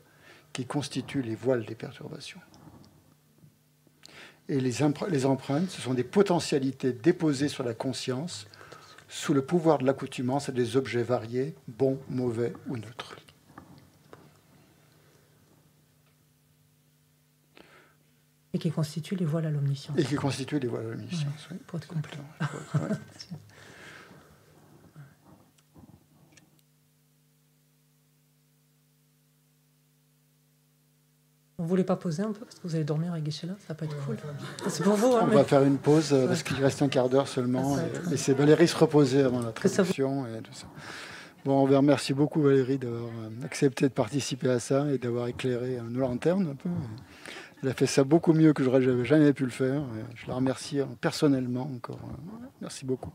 qui constituent les voiles des perturbations. Et les empreintes, ce sont des potentialités déposées sur la conscience sous le pouvoir de l'accoutumance à des objets variés, bons, mauvais ou neutres. Et qui constituent les voiles à l'omniscience. Et qui constituent les voiles à l'omniscience, ouais, oui. Pour être complet. Ouais. Vous ne voulez pas poser un peu parce que vous allez dormir avec Geshe-la, ça va pas être cool. C'est pour vous. Hein, on va faire une pause parce qu'il reste un quart d'heure seulement. Et c'est Valérie se reposer avant la traduction et tout ça. Bon, on vous remercie beaucoup Valérie d'avoir accepté de participer à ça et d'avoir éclairé nos lanternes un peu. Elle a fait ça beaucoup mieux que j'aurais jamais pu le faire. Je la remercie personnellement encore. Merci beaucoup.